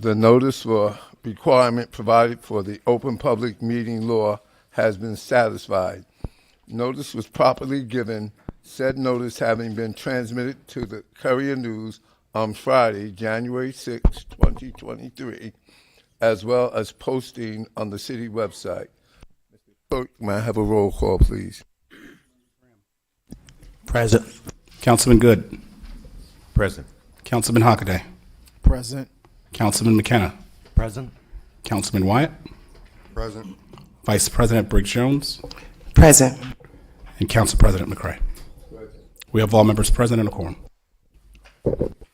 The notice for requirement provided for the open public meeting law has been satisfied. Notice was properly given, said notice having been transmitted to the Courier News on Friday, January 6, 2023, as well as posting on the city website. Mr. Clerk, may I have a roll call, please? Present. Councilman Good. Present. Councilman Hockaday. Present. Councilman McKenna. Present. Councilman Wyatt. Present. Vice President Briggs Jones. Present. And Council President McCray. We have all members present in a quorum.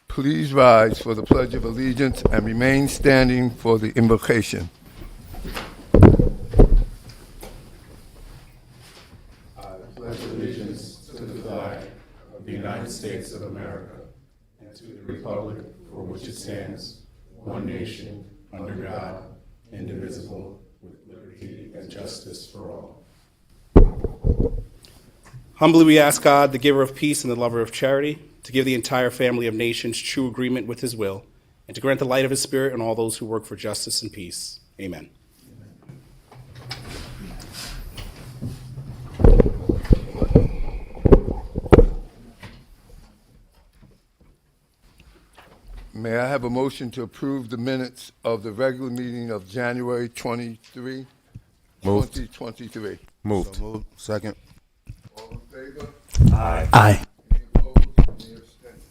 Please rise for the Pledge of Allegiance and remain standing for the invocation. I pledge allegiance to the flag of the United States of America and to the republic for which it stands, one nation, under God, indivisible, with liberty and justice for all. Humbly we ask God, the giver of peace and the lover of charity, to give the entire family of nations true agreement with his will, and to grant the light of his spirit on all those who work for justice and peace. Amen. May I have a motion to approve the minutes of the regular meeting of January 23, Moved. 2023? Moved. So moved. Second. All in favor? Aye. Aye. Any opposed? Any abstentions?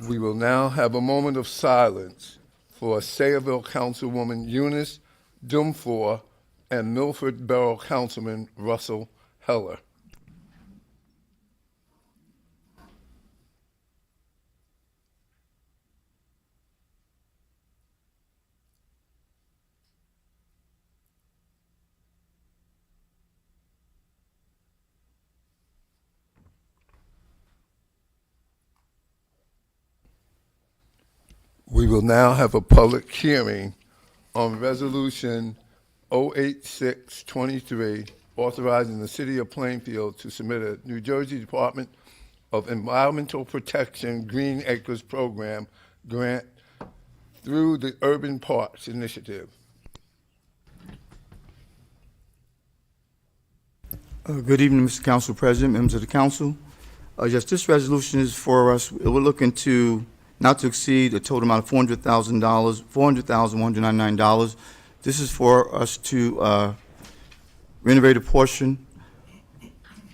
We will now have a moment of silence for Sayreville Councilwoman Eunice Dumfour and Milford Borough Councilman Russell Heller. We will now have a public hearing on Resolution 08623, authorizing the City of Plainfield to submit a New Jersey Department of Environmental Protection Green Acres Program grant through the Urban Parks Initiative. Good evening, Mr. Council President, members of the council. Yes, this resolution is for us. We're looking to not to exceed a total amount of $400,199. This is for us to renovate a portion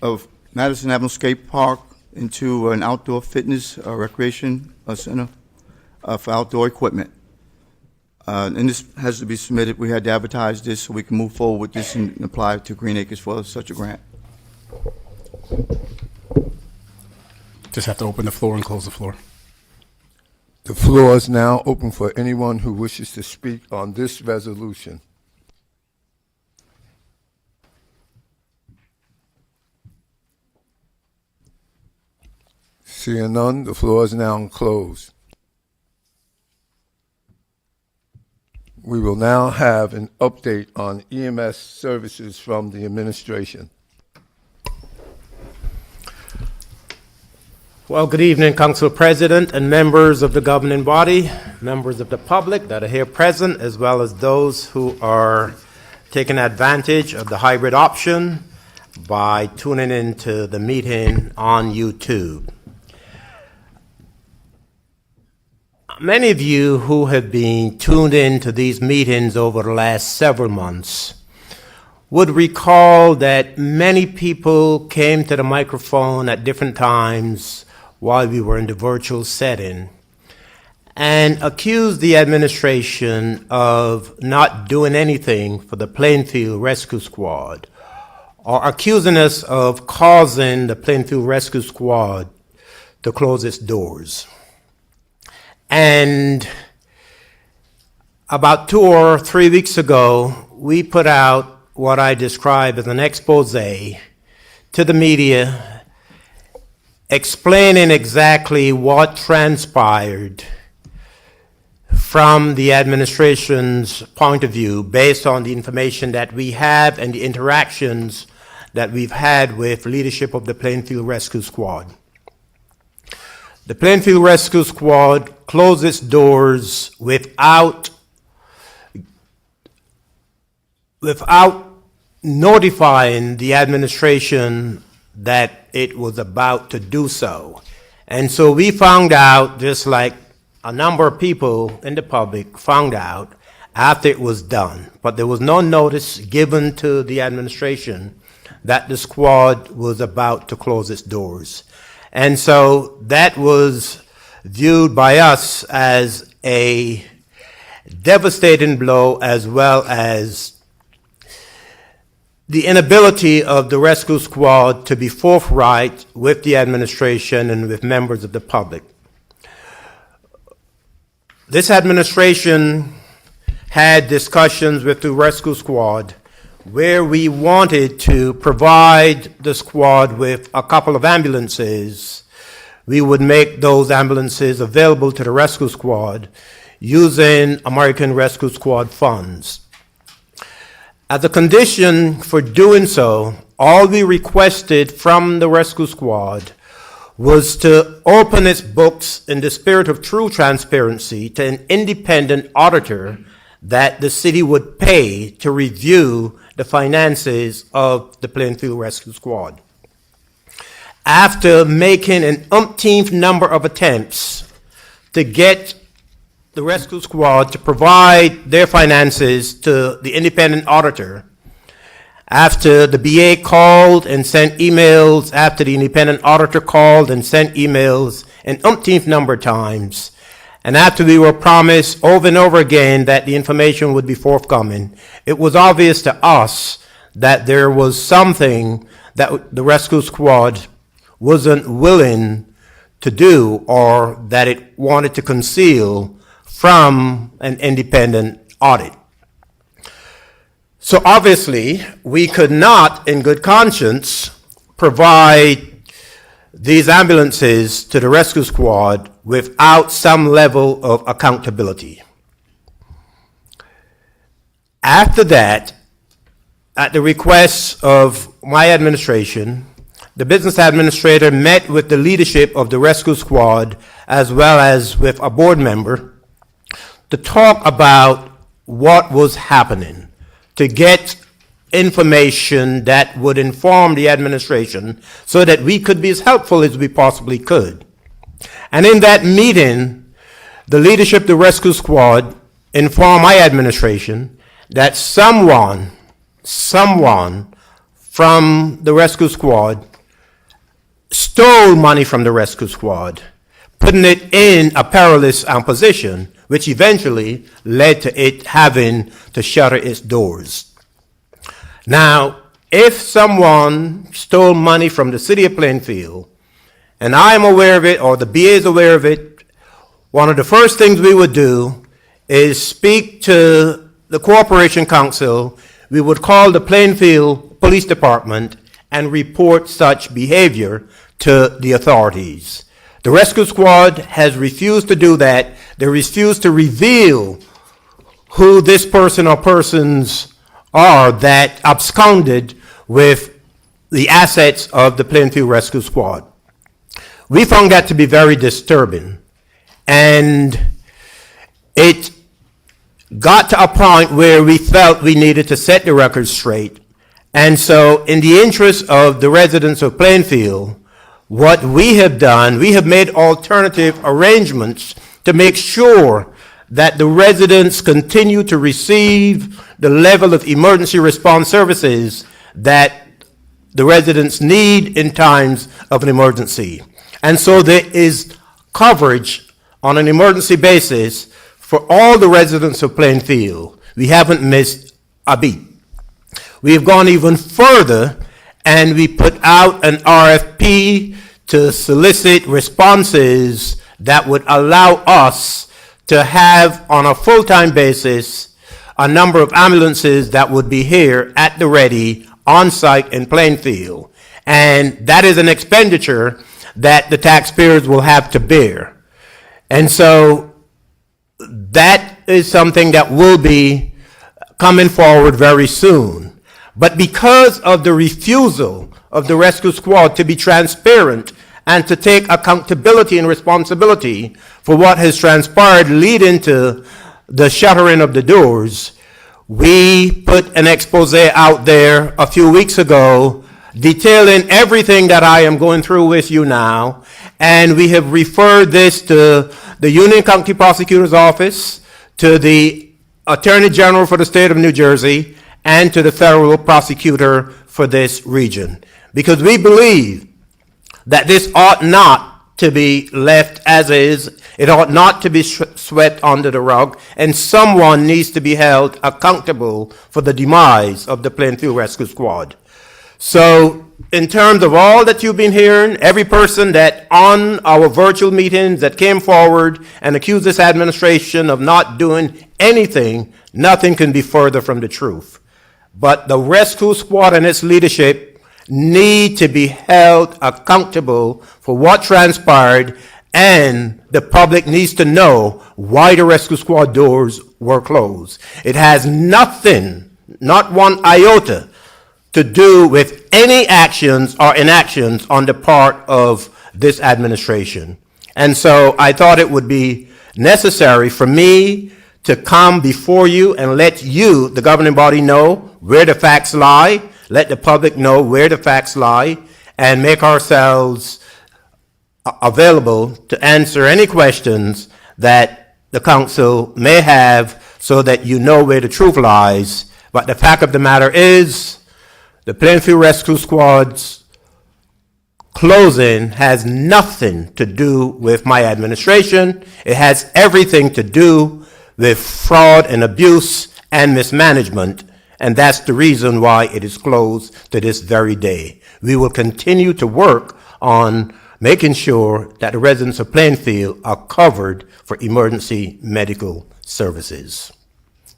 of Madison Avenue Skate Park into an outdoor fitness recreation center for outdoor equipment. And this has to be submitted. We had to advertise this so we can move forward with this and apply to Green Acres for such a grant. Just have to open the floor and close the floor. The floor is now open for anyone who wishes to speak on this resolution. Seeing none, the floor is now closed. We will now have an update on EMS services from the administration. Well, good evening, Council President and members of the governing body, members of the public that are here present, as well as those who are taking advantage of the hybrid option by tuning into the meeting on YouTube. Many of you who have been tuned in to these meetings over the last several months would recall that many people came to the microphone at different times while we were in the virtual setting and accused the administration of not doing anything for the Plainfield Rescue Squad, or accusing us of causing the Plainfield Rescue Squad to close its doors. And about 2 or 3 weeks ago, we put out what I describe as an expose to the media explaining exactly what transpired from the administration's point of view based on the information that we have and the interactions that we've had with leadership of the Plainfield Rescue Squad. the Plainfield Rescue Squad closed its doors without notifying the administration that it was about to do so. And so we found out, just like a number of people in the public found out, after it was done. But there was no notice given to the administration that the squad was about to close its doors. And so that was viewed by us as a devastating blow, as well as the inability of the rescue squad to be forthright with the administration and with members of the public. This administration had discussions with the rescue squad where we wanted to provide the squad with a couple of ambulances. We would make those ambulances available to the rescue squad using American Rescue Squad funds. As a condition for doing so, all we requested from the rescue squad was to open its books in the spirit of true transparency to an independent auditor that the city would pay to review the finances of the Plainfield Rescue Squad. After making an umpteenth number of attempts to get the rescue squad to provide their finances to the independent auditor, after the BA called and sent emails, after the independent auditor called and sent emails an umpteenth number of times, and after we were promised over and over again that the information would be forthcoming, it was obvious to us that there was something that the rescue squad wasn't willing to do, or that it wanted to conceal from an independent audit. So obviously, we could not, in good conscience, provide these ambulances to the rescue squad without some level of accountability. After that, at the request of my administration, the business administrator met with the leadership of the rescue squad as well as with a board member to talk about what was happening, to get information that would inform the administration so that we could be as helpful as we possibly could. And in that meeting, the leadership of the rescue squad informed my administration that someone from the rescue squad stole money from the rescue squad, putting it in a perilous position, which eventually led to it having to shutter its doors. Now, if someone stole money from the city of Plainfield, and I am aware of it, or the BA is aware of it, one of the first things we would do is speak to the Corporation Council. We would call the Plainfield Police Department and report such behavior to the authorities. The rescue squad has refused to do that. They refuse to reveal who this person or persons are that absconded with the assets of the Plainfield Rescue Squad. We found that to be very disturbing, and it got to a point where we felt we needed to set the record straight. And so, in the interest of the residents of Plainfield, what we have done, we have made alternative arrangements to make sure that the residents continue to receive the level of emergency response services that the residents need in times of an emergency. And so there is coverage on an emergency basis for all the residents of Plainfield. We haven't missed a beat. We have gone even further, and we put out an RFP to solicit responses that would allow us to have, on a full-time basis, a number of ambulances that would be here at the ready, on-site in Plainfield. And that is an expenditure that the taxpayers will have to bear. And so that is something that will be coming forward very soon. But because of the refusal of the rescue squad to be transparent and to take accountability and responsibility for what has transpired leading to the shuttering of the doors, we put an expose out there a few weeks ago detailing everything that I am going through with you now, and we have referred this to the Union County Prosecutor's Office, to the Attorney General for the state of New Jersey, and to the federal prosecutor for this region. Because we believe that this ought not to be left as is. It ought not to be swept under the rug, and someone needs to be held accountable for the demise of the Plainfield Rescue Squad. So, in terms of all that you've been hearing, every person that on our virtual meetings that came forward and accused this administration of not doing anything, nothing can be further from the truth. But the rescue squad and its leadership need to be held accountable for what transpired, and the public needs to know why the rescue squad doors were closed. It has nothing, not one iota, to do with any actions or inactions on the part of this administration. And so I thought it would be necessary for me to come before you and let you, the governing body, know where the facts lie, let the public know where the facts lie, and make ourselves available to answer any questions that the council may have so that you know where the truth lies. But the fact of the matter is, the Plainfield Rescue Squad's closing has nothing to do with my administration. It has everything to do with fraud and abuse and mismanagement, and that's the reason why it is closed to this very day. We will continue to work on making sure that the residents of Plainfield are covered for emergency medical services.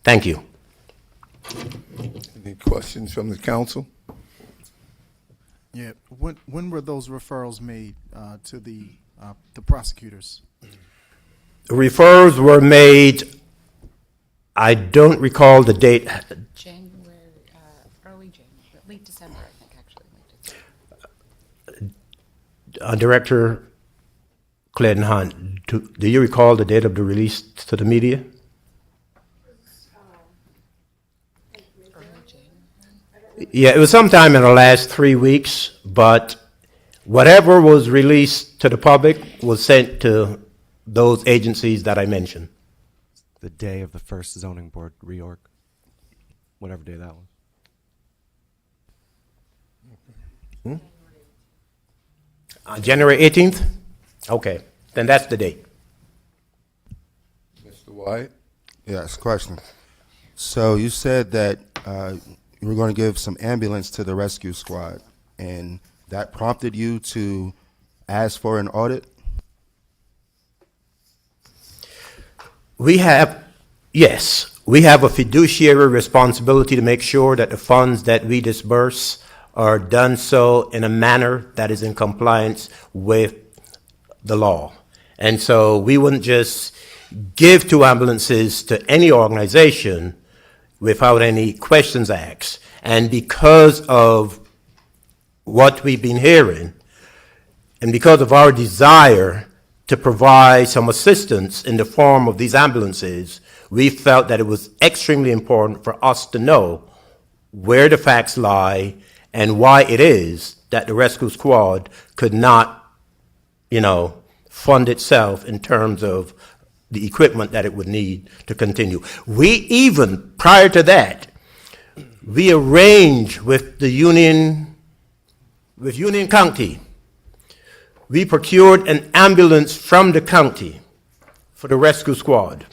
Thank you. Any questions from the council? Yeah. When were those referrals made to the prosecutors? Referrals were made, I don't recall the date. January, early January, late December, I think, actually. Late December. Director Clayton Hunt, do you recall the date of the release to the media? Early January. Yeah, it was sometime in the last 3 weeks, but whatever was released to the public was sent to those agencies that I mentioned. The day of the first zoning board reorg, whatever day that was. January 18th? Okay, then that's the date. Mr. Wyatt? Yes, question. So you said that you were going to give some ambulance to the rescue squad, and that prompted you to ask for an audit? We have a fiduciary responsibility to make sure that the funds that we disperse are done so in a manner that is in compliance with the law. And so we wouldn't just give 2 ambulances to any organization without any questions asked. And because of what we've been hearing, and because of our desire to provide some assistance in the form of these ambulances, we felt that it was extremely important for us to know where the facts lie and why it is that the rescue squad could not, fund itself in terms of the equipment that it would need to continue. We even, prior to that, we arranged with Union County. We procured an ambulance from the county for the rescue squad.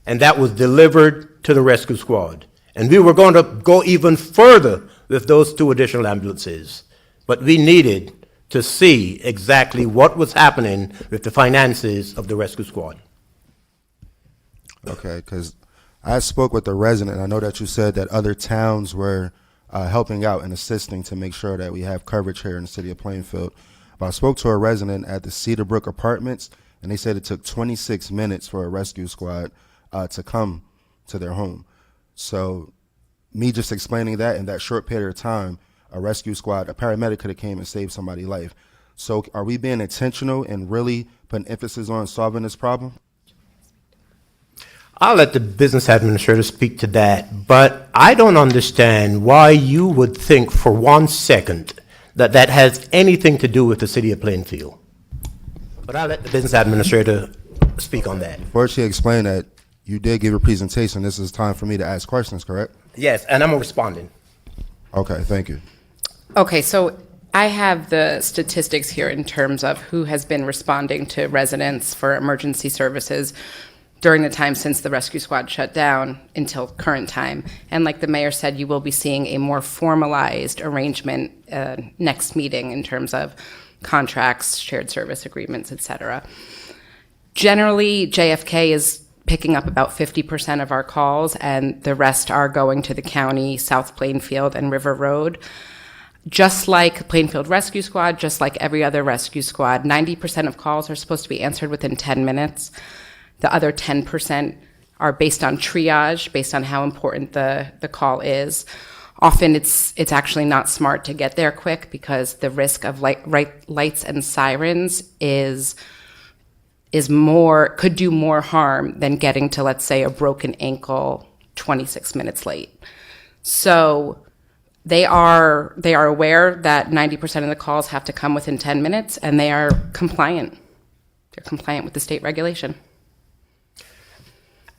And that was delivered to the rescue squad. And we were going to go even further with those 2 additional ambulances. But we needed to see exactly what was happening with the finances of the rescue squad. Okay, because I spoke with the resident. I know that you said that other towns were helping out and assisting to make sure that we have coverage here in the city of Plainfield. But I spoke to a resident at the Cedarbrook Apartments, and they said it took 26 minutes for a rescue squad to come to their home. So me just explaining that in that short period of time, a rescue squad, a paramedic could have came and saved somebody's life. So are we being intentional and really putting emphasis on solving this problem? I'll let the business administrator speak to that, but I don't understand why you would think for 1 second that that has anything to do with the city of Plainfield. But I'll let the business administrator speak on that. Before she explained that, you did give a presentation. This is time for me to ask questions, correct? Yes, and I'm responding. Okay, thank you. Okay, so I have the statistics here in terms of who has been responding to residents for emergency services during the time since the rescue squad shut down until current time. And like the mayor said, you will be seeing a more formalized arrangement next meeting in terms of contracts, shared service agreements, et cetera. Generally, JFK is picking up about 50% of our calls, and the rest are going to the county, South Plainfield, and River Road. Just like Plainfield Rescue Squad, just like every other rescue squad, 90% of calls are supposed to be answered within 10 minutes. The other 10% are based on triage, based on how important the call is. Often it's actually not smart to get there quick because the risk of lights and sirens could do more harm than getting to, let's say, a broken ankle 26 minutes late. So they are aware that 90% of the calls have to come within 10 minutes, and they are compliant. They're compliant with the state regulation.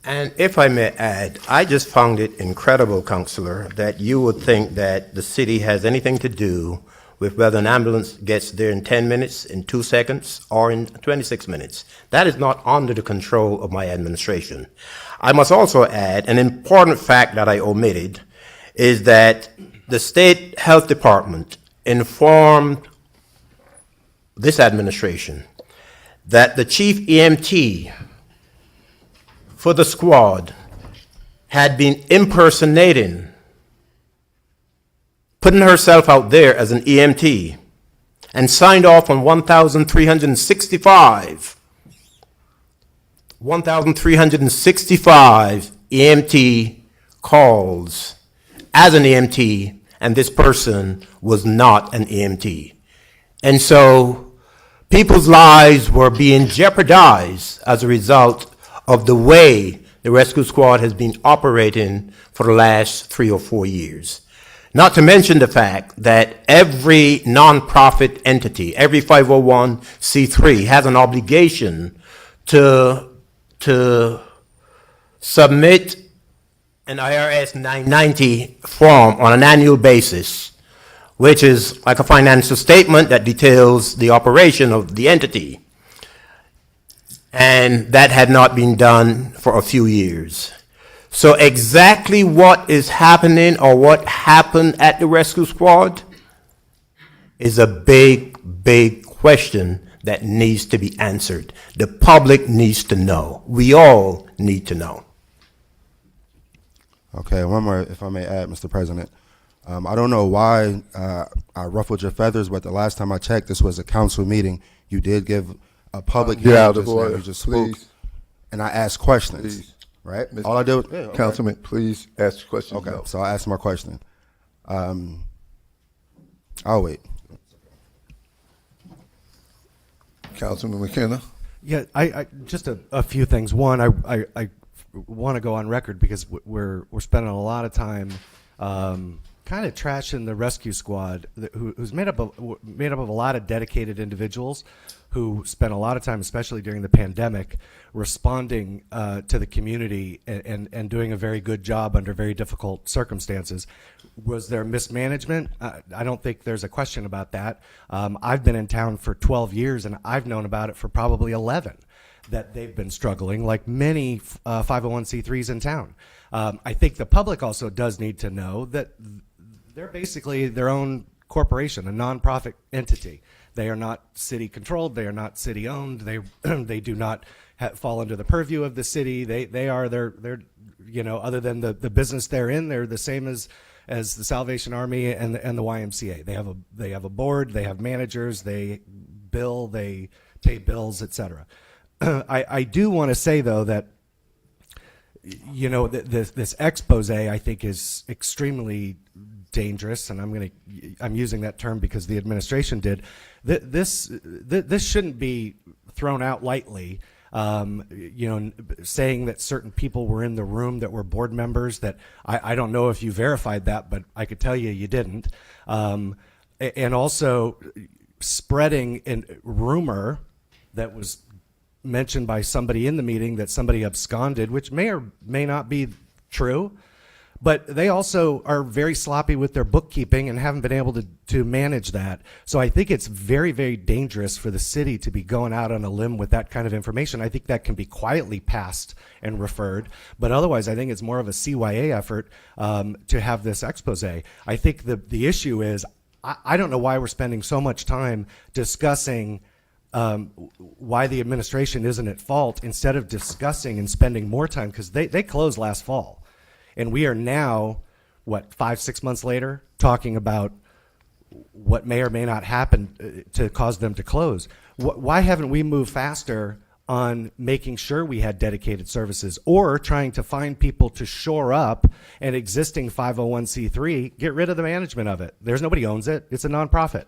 And if I may add, I just found it incredible, Counselor, that you would think that the city has anything to do with whether an ambulance gets there in 10 minutes, in 2 seconds, or in 26 minutes. That is not under the control of my administration. I must also add an important fact that I omitted is that the State Health Department informed this administration that the chief EMT for the squad had been impersonating, putting herself out there as an EMT, and signed off on 1,365 EMT calls as an EMT, and this person was not an EMT. And so people's lives were being jeopardized as a result of the way the rescue squad has been operating for the last 3 or 4 years. Not to mention the fact that every nonprofit entity, every 501c3 has an obligation to submit an IRS 990 form on an annual basis, which is like a financial statement that details the operation of the entity. And that had not been done for a few years. So exactly what is happening or what happened at the rescue squad is a big, big question that needs to be answered. The public needs to know. We all need to know. Okay, one more, if I may add, Mr. President. I don't know why I ruffled your feathers, but the last time I checked, this was a council meeting. You did give a public Get hearing out of just now. order, You just spoke, please. and I asked questions, Please. right? Mr. All I did was, yeah, okay. Councilman, please ask the question. Okay, No. so I asked my question. I'll wait. Councilman McKenna. Yeah, I just a few things. One, I want to go on record because we're spending a lot of time kind of trashing the rescue squad, who's made up of a lot of dedicated individuals who spent a lot of time, especially during the pandemic, responding to the community and doing a very good job under very difficult circumstances. Was there mismanagement? I don't think there's a question about that. I've been in town for 12 years, and I've known about it for probably 11, that they've been struggling, like many 501c3s in town. I think the public also does need to know that they're basically their own corporation, a nonprofit entity. They are not city controlled. They are not city owned. They do not fall under the purview of the city. They are they're other than the business they're in, they're the same as the Salvation Army and the YMCA. They have a board. They have managers. They bill. They pay bills, etc. I do want to say though that this expose I think is extremely dangerous, and I'm using that term because the administration did. This shouldn't be thrown out lightly. Saying that certain people were in the room that were board members, that I don't know if you verified that, but I could tell you didn't. And also spreading a rumor that was mentioned by somebody in the meeting that somebody absconded, which may or may not be true. But they also are very sloppy with their bookkeeping and haven't been able to manage that. So I think it's very, very dangerous for the city to be going out on a limb with that kind of information. I think that can be quietly passed and referred. But otherwise, I think it's more of a CYA effort to have this expose. I think the issue is, I don't know why we're spending so much time discussing why the administration isn't at fault instead of discussing and spending more time, because they closed last fall. And we are now, 5-6 months later, talking about what may or may not happen to cause them to close. Why haven't we moved faster on making sure we had dedicated services, or trying to find people to shore up an existing 501c3, get rid of the management of it? There's nobody owns it. It's a nonprofit.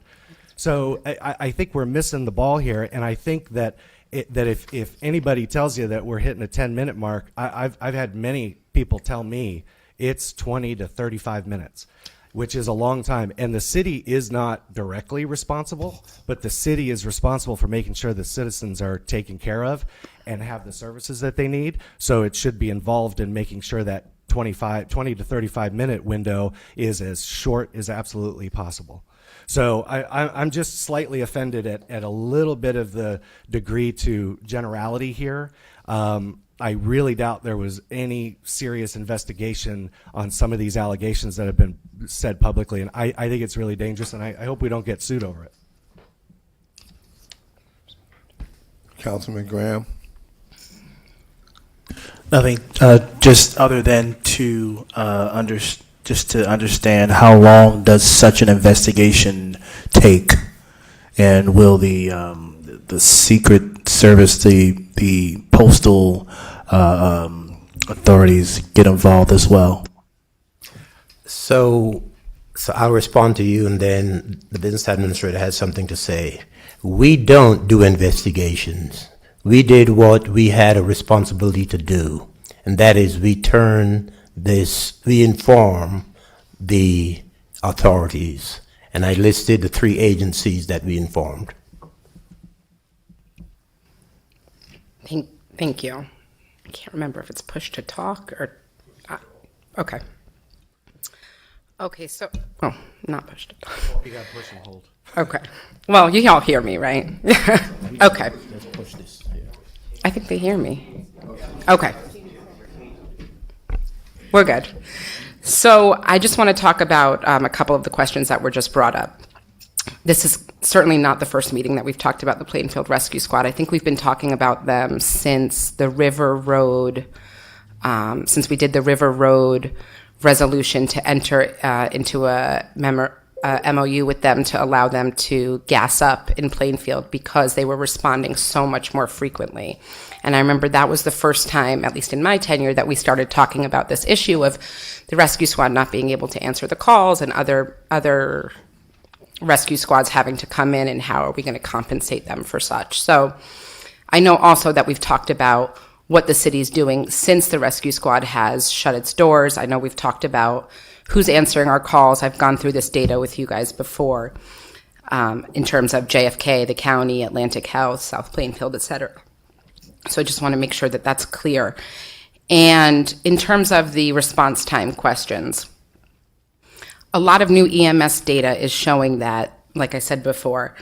So I think we're missing the ball here, and I think that if anybody tells you that we're hitting a 10-minute mark, I've had many people tell me it's 20 to 35 minutes, which is a long time. And the city is not directly responsible, but the city is responsible for making sure the citizens are taken care of and have the services that they need. So it should be involved in making sure that 20 to 35 minute window is as short as absolutely possible. So I'm just slightly offended at a little bit of the degree to generality here. I really doubt there was any serious investigation on some of these allegations that have been said publicly, and I think it's really dangerous, and I hope we don't get sued over it. Councilman Graham. Nothing, just other than to understand how long does such an investigation take, and will the Secret Service, the postal authorities get involved as well? So I'll respond to you, and then the business administrator has something to say. We don't do investigations. We did what we had a responsibility to do, and that is we inform the authorities, and I listed the 3 agencies that we informed. Thank you. I can't remember if it's push to talk or, okay. Okay, so, not push to talk. You got push and hold. Okay. Well, you all hear me, right? Okay. Let's push this here. I think they hear me. Okay. We're good. So I just want to talk about a couple of the questions that were just brought up. This is certainly not the first meeting that we've talked about the Plainfield Rescue Squad. I think we've been talking about them since the River Road, since we did the River Road resolution to enter into a MOU with them to allow them to gas up in Plainfield because they were responding so much more frequently. And I remember that was the first time, at least in my tenure, that we started talking about this issue of the rescue squad not being able to answer the calls and other rescue squads having to come in, and how are we going to compensate them for such. So I know also that we've talked about what the city's doing since the rescue squad has shut its doors. I know we've talked about who's answering our calls. I've gone through this data with you guys before in terms of JFK, the county, Atlantic Health, South Plainfield, et cetera. So I just want to make sure that that's clear. And in terms of the response time questions, a lot of new EMS data is showing that, like I said before,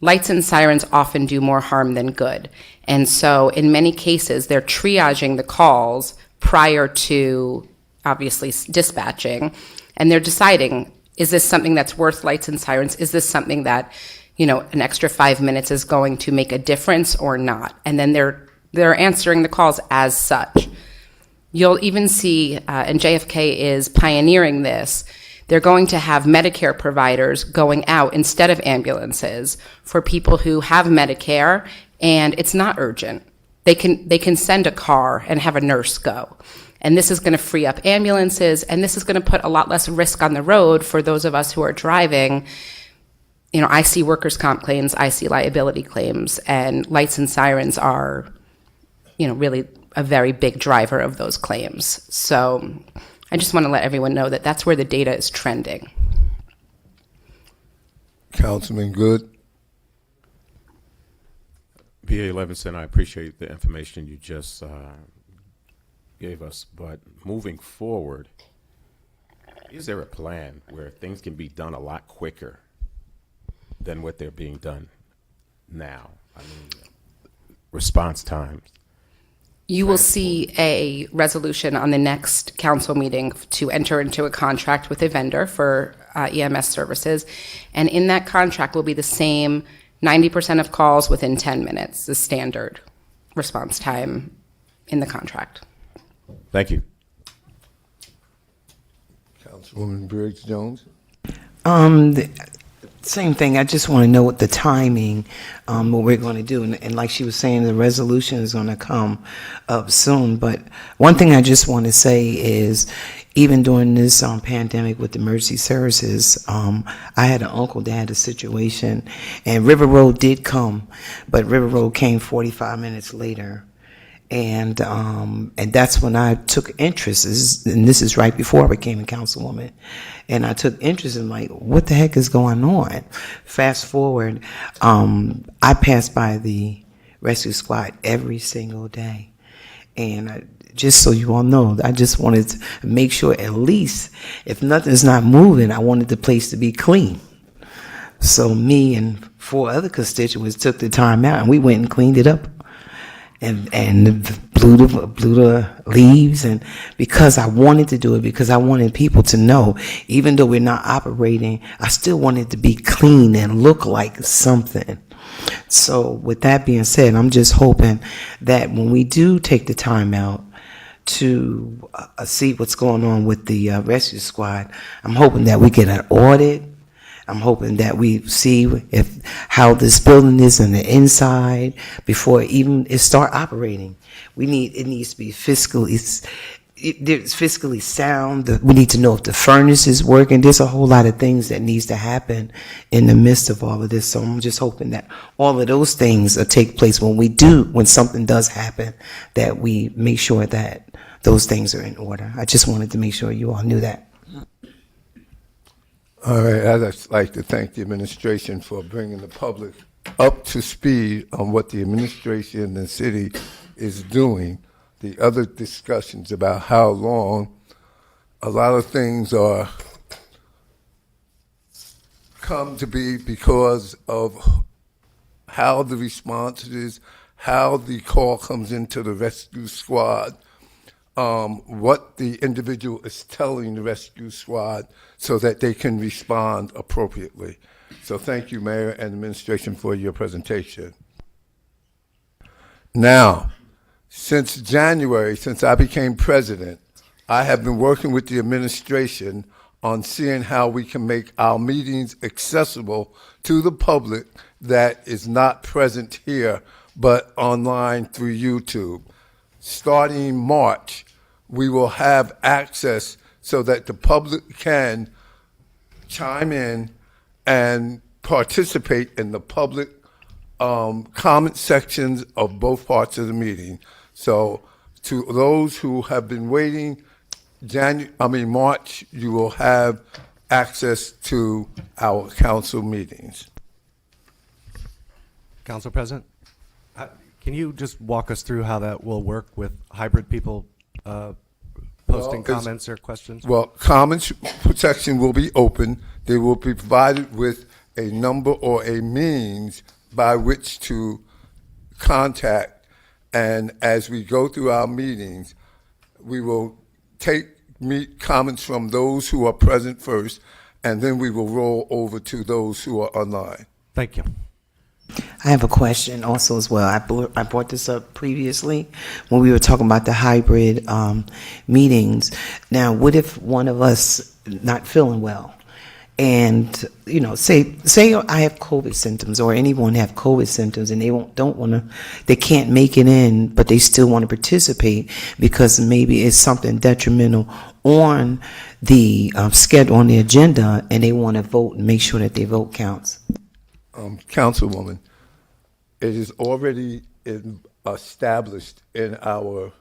lights and sirens often do more harm than good. And so in many cases, they're triaging the calls prior to obviously dispatching, and they're deciding, is this something that's worth lights and sirens? Is this something that, an extra 5 minutes is going to make a difference or not? And then they're answering the calls as such. You'll even see, and JFK is pioneering this, they're going to have Medicare providers going out instead of ambulances for people who have Medicare and it's not urgent. They can send a car and have a nurse go. And this is going to free up ambulances, and this is going to put a lot less risk on the road for those of us who are driving. You know, I see workers' comp claims, I see liability claims, and lights and sirens are, you know, really a very big driver of those claims. So I just want to let everyone know that that's where the data is trending. Councilman Good. B.A. Levinson, I appreciate the information you just gave us, but moving forward, is there a plan where things can be done a lot quicker than what they're being done now? I mean, response times. You will see a resolution on the next council meeting to enter into a contract with a vendor for EMS services. And in that contract will be the same 90% of calls within 10 minutes, the standard response time in the contract. Thank you. Councilwoman Briggs Jones. Same thing. I just want to know what the timing, what we're going to do. And like she was saying, the resolution is going to come up soon. But one thing I just want to say is, even during this pandemic with emergency services, I had an uncle that had a situation, and River Road did come, but River Road came 45 minutes later. And that's when I took interest, and this is right before I became a councilwoman. And I took interest in, like, what the heck is going on? Fast forward, I passed by the rescue squad every single day. And just so you all know, I just wanted to make sure, at least, if nothing's not moving, I wanted the place to be clean. So me and 4 other constituents took the time out, and we went and cleaned it up. And blew the leaves, and because I wanted to do it, because I wanted people to know, even though we're not operating, I still wanted to be clean and look like something. So with that being said, I'm just hoping that when we do take the time out to see what's going on with the rescue squad, I'm hoping that we get an audit. I'm hoping that we see how this building is on the inside before even it start operating. It needs to be fiscally sound. We need to know if the furnace is working. There's a whole lot of things that needs to happen in the midst of all of this. So I'm just hoping that all of those things take place when something does happen, that we make sure that those things are in order. I just wanted to make sure you all knew that. All right, I'd just like to thank the administration for bringing the public up to speed on what the administration and the city is doing. The other discussions about how long, a lot of things are come to be because of how the response is, how the call comes into the rescue squad, what the individual is telling the rescue squad so that they can respond appropriately. So thank you, Mayor and administration, for your presentation. Now, since January, since I became president, I have been working with the administration on seeing how we can make our meetings accessible to the public that is not present here, but online through YouTube. Starting March, we will have access so that the public can chime in and participate in the public comment sections of both parts of the meeting. So to those who have been waiting, March, you will have access to our council meetings. Council President, can you just walk us through how that will work with hybrid people posting comments or questions? Well, comments section will be open. They will be provided with a number or a means by which to contact. And as we go through our meetings, we will take comments from those who are present first, and then we will roll over to those who are online. Thank you. I have a question also as well. I brought this up previously when we were talking about the hybrid meetings. Now, what if one of us not feeling well and say I have COVID symptoms, or anyone have COVID symptoms, and they can't make it in, but they still want to participate because maybe it's something detrimental on the schedule, on the agenda, and they want to vote and make sure that their vote counts. Councilwoman, it is already established in our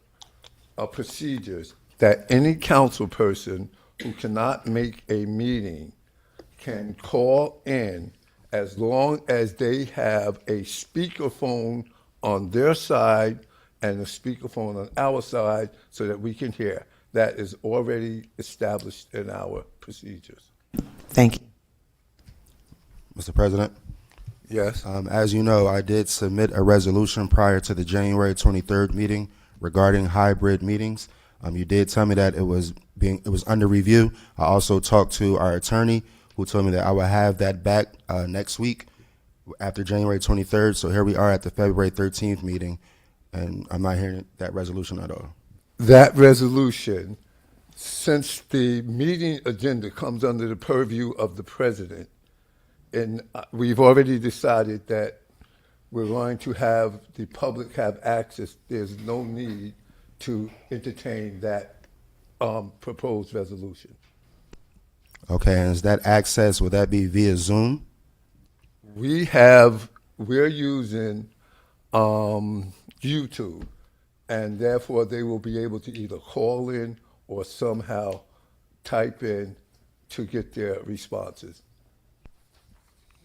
procedures that any council person who cannot make a meeting can call in as long as they have a speakerphone on their side and a speakerphone on our side so that we can hear. That is already established in our procedures. Thank you. Mr. President, Yes? as you know, I did submit a resolution prior to the January 23rd meeting regarding hybrid meetings. You did tell me that it was under review. I also talked to our attorney, who told me that I would have that back next week after January 23rd. So here we are at the February 13th meeting, and I'm not hearing that resolution at all. That resolution, since the meeting agenda comes under the purview of the president, and we've already decided that we're going to have the public have access, there's no need to entertain that proposed resolution. Okay, and is that access, would that be via Zoom? We're using YouTube, and therefore they will be able to either call in or somehow type in to get their responses.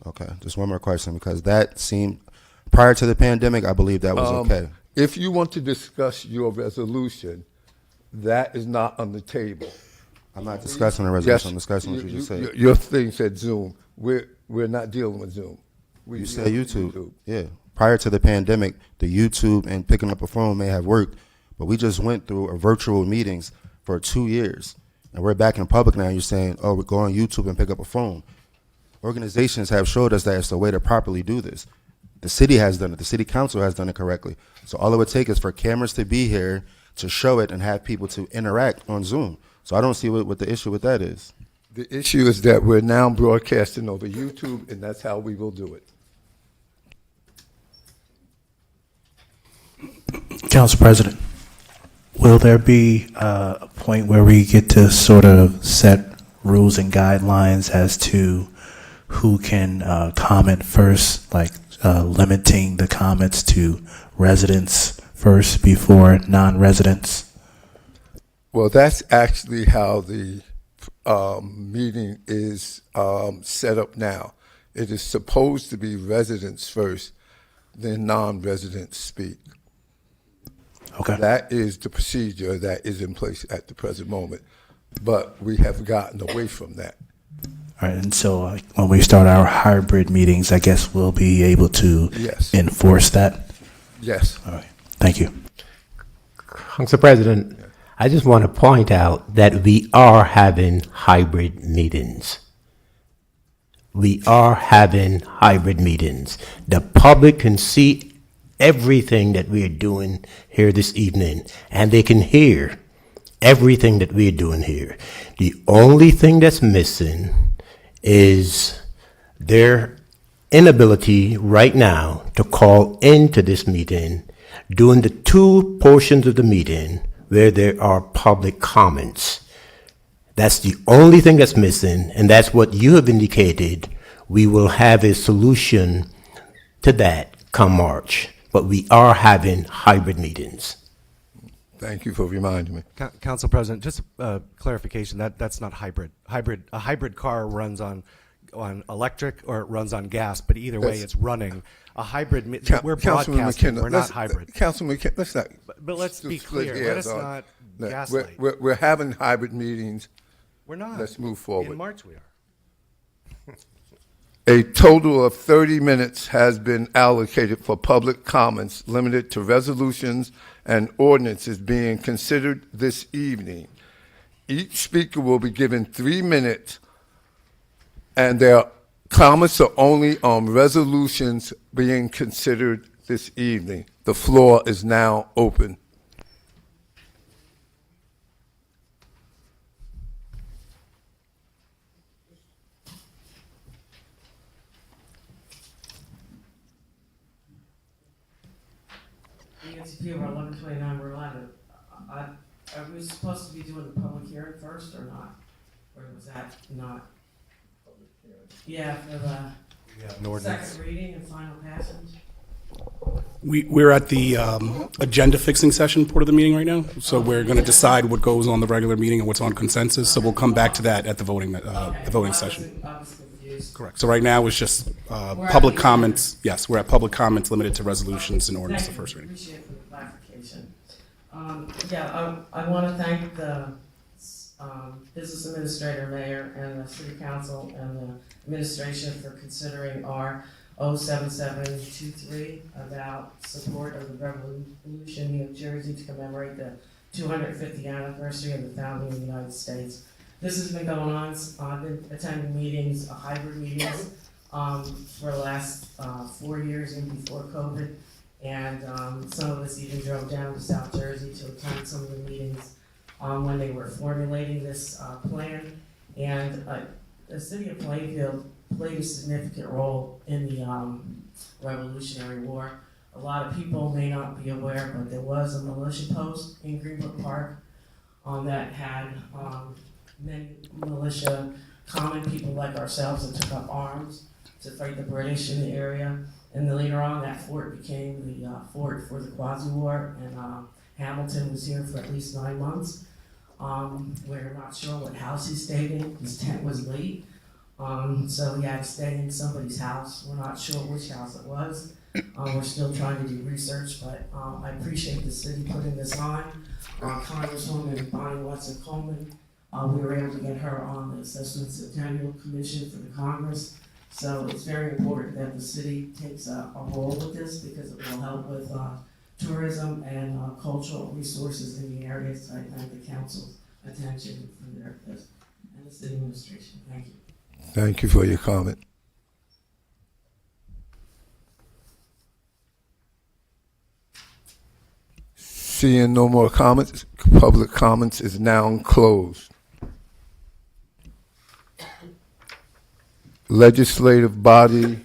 Okay, just one more question, because that seemed, prior to the pandemic, I believe that was okay. If you want to discuss your resolution, that is not on the table. I'm not discussing the resolution, I'm discussing what you just said. Your thing said Zoom. We're not dealing with Zoom. You said YouTube. Yeah. Prior to the pandemic, the YouTube and picking up a phone may have worked, but we just went through a virtual meetings for 2 years, and we're back in public now. You're saying, oh, we go on YouTube and pick up a phone. Organizations have showed us that it's the way to properly do this. The city has done it. The city council has done it correctly. So all it would take is for cameras to be here to show it and have people to interact on Zoom. So I don't see what the issue with that is. The issue is that we're now broadcasting over YouTube, and that's how we will do it. Council President, will there be a point where we get to sort of set rules and guidelines as to who can comment first, like limiting the comments to residents first before non-residents? Well, that's actually how the meeting is set up now. It is supposed to be residents first, then non-residents speak. Okay. That is the procedure that is in place at the present moment, but we have gotten away from that. All right, and so when we start our hybrid meetings, I guess we'll be able to Yes. enforce that? Yes. All right, thank you. Council President, I just want to point out that we are having hybrid meetings. We are having hybrid meetings. The public can see everything that we are doing here this evening, and they can hear everything that we are doing here. The only thing that's missing is their inability right now to call into this meeting during the two portions of the meeting where there are public comments. That's the only thing that's missing, and that's what you have indicated. We will have a solution to that come March, but we are having hybrid meetings. Thank you for reminding me. Council President, just clarification, that's not hybrid. A hybrid car runs on electric or it runs on gas, but either way, That's- it's running. A hybrid, we're Councilman broadcasting, McKenna, we're not hybrid. Councilman McKenna, let's not. But let's be split clear, hairs let us on- not No, gaslight. We're having hybrid meetings. We're not. Let's move forward. In March we are. A total of 30 minutes has been allocated for public comments limited to resolutions and ordinances being considered this evening. Each speaker will be given 3 minutes, and their comments are only on resolutions being considered this evening. The floor is now open. Nancy Pugh, 1129 Rhode Island. Are we supposed to be doing the public hearing first or not? Or was that not? Yeah, for the second reading and final passage? We're at the agenda fixing session part of the meeting right now, so we're going to decide what goes on the regular meeting and what's on consensus, so we'll come back to that at the voting session. I was confused. Correct. So right now it's just public comments. Yes, we're at public comments limited to resolutions and ordinance the first reading. Appreciate the clarification. I want to thank the business administrator, mayor, and the city council and the administration for considering our 07723 about support of the Revolution, New Jersey, to commemorate the 250th anniversary of the founding of the United States. This has been going on. I've been attending meetings, hybrid meetings, for the last 4 years, even before COVID. And some of us even drove down to South Jersey to attend some of the meetings when they were formulating this plan. And the city of Plainfield played a significant role in the Revolutionary War. A lot of people may not be aware, but there was a militia post in Greenbrook Park that had many militia, common people like ourselves that took up arms to fight the British in the area. And then later on, that fort became the fort for the Quasi-War, and Hamilton was here for at least 9 months. We're not sure what house he stayed in. His tent was late. So he had to stay in somebody's house. We're not sure which house it was. We're still trying to do research, but I appreciate the city putting this on. Congresswoman Bonnie Watson-Coleman, we were able to get her on the Assessment Centennial Commission for the Congress. So it's very important that the city takes a role with this because it will help with tourism and cultural resources in the area. So I thank the council's attention for their and the city administration. Thank you. Thank you for your comment. Seeing no more comments, public comments is now closed. Legislative body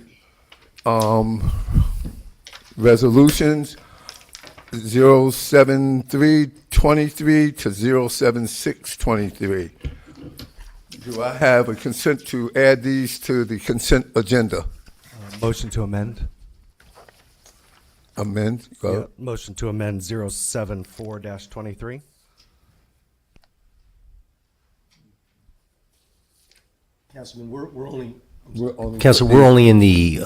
resolutions 07323 to 07623. Do I have a consent to add these to the consent agenda? Motion to amend. Amend? Go. Yeah, motion to amend 074-23. Councilman, we're only Council, we're only in the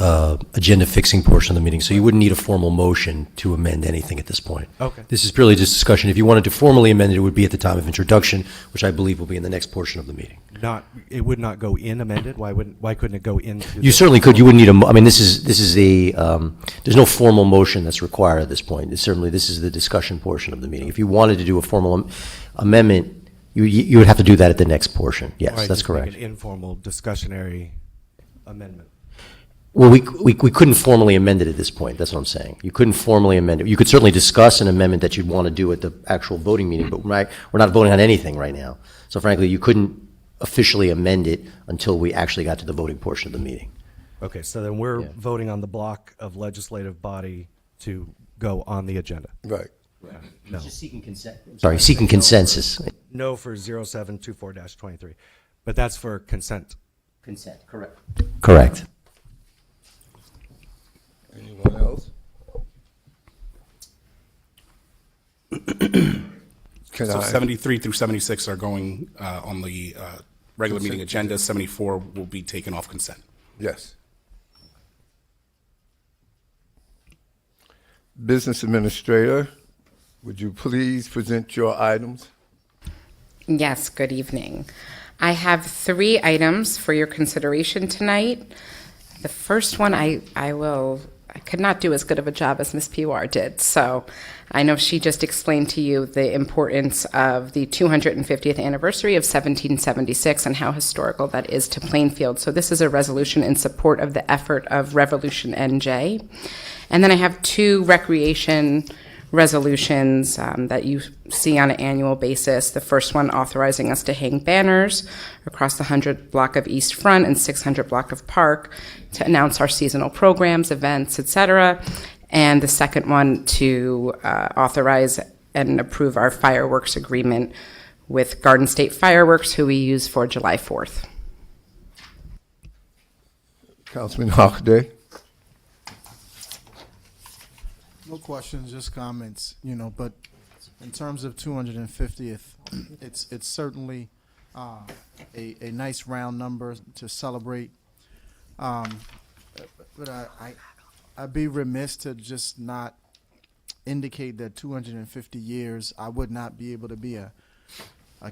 agenda fixing portion of the meeting, so you wouldn't need a formal motion to amend anything at this point. Okay. This is purely just discussion. If you wanted to formally amend it, it would be at the time of introduction, which I believe will be in the next portion of the meeting. It would not go in amended? Why couldn't it go into? You certainly could. You wouldn't need I mean, this is a, there's no formal motion that's required at this point. This is the discussion portion of the meeting. If you wanted to do a formal amendment, you would have to do that at the next portion. Yes, Right, that's just make correct. an informal discussionary amendment. Well, we couldn't formally amend it at this point. That's what I'm saying. You couldn't formally amend it. You could certainly discuss an amendment that you'd want to do at the actual voting meeting, but we're not voting on anything right now. So frankly, you couldn't officially amend it until we actually got to the voting portion of the meeting. Okay, so then we're voting on the block of legislative body to go on the agenda. Right. No. Just seeking consent. Sorry, seeking consensus. No for 0724-23. But that's for consent. Consent, correct. Correct. Anyone else? So 73 through 76 are going on the regular meeting agenda. 74 will be taken off consent. Yes. Business Administrator, would you please present your items? Yes, good evening. I have 3 items for your consideration tonight. The first one I could not do as good of a job as Ms. Pilar did. So I know she just explained to you the importance of the 250th anniversary of 1776 and how historical that is to Plainfield. So this is a resolution in support of the effort of Revolution NJ. And then I have 2 recreation resolutions that you see on an annual basis. The first one authorizing us to hang banners across the 100 block of East Front and 600 block of Park to announce our seasonal programs, events, etc. and the second one to authorize and approve our fireworks agreement with Garden State Fireworks, who we use for July 4th. Councilman Hockaday. No questions, just comments, but in terms of 250th, it's certainly a nice round number to celebrate. But I'd be remiss to just not indicate that 250 years I would not be able to be a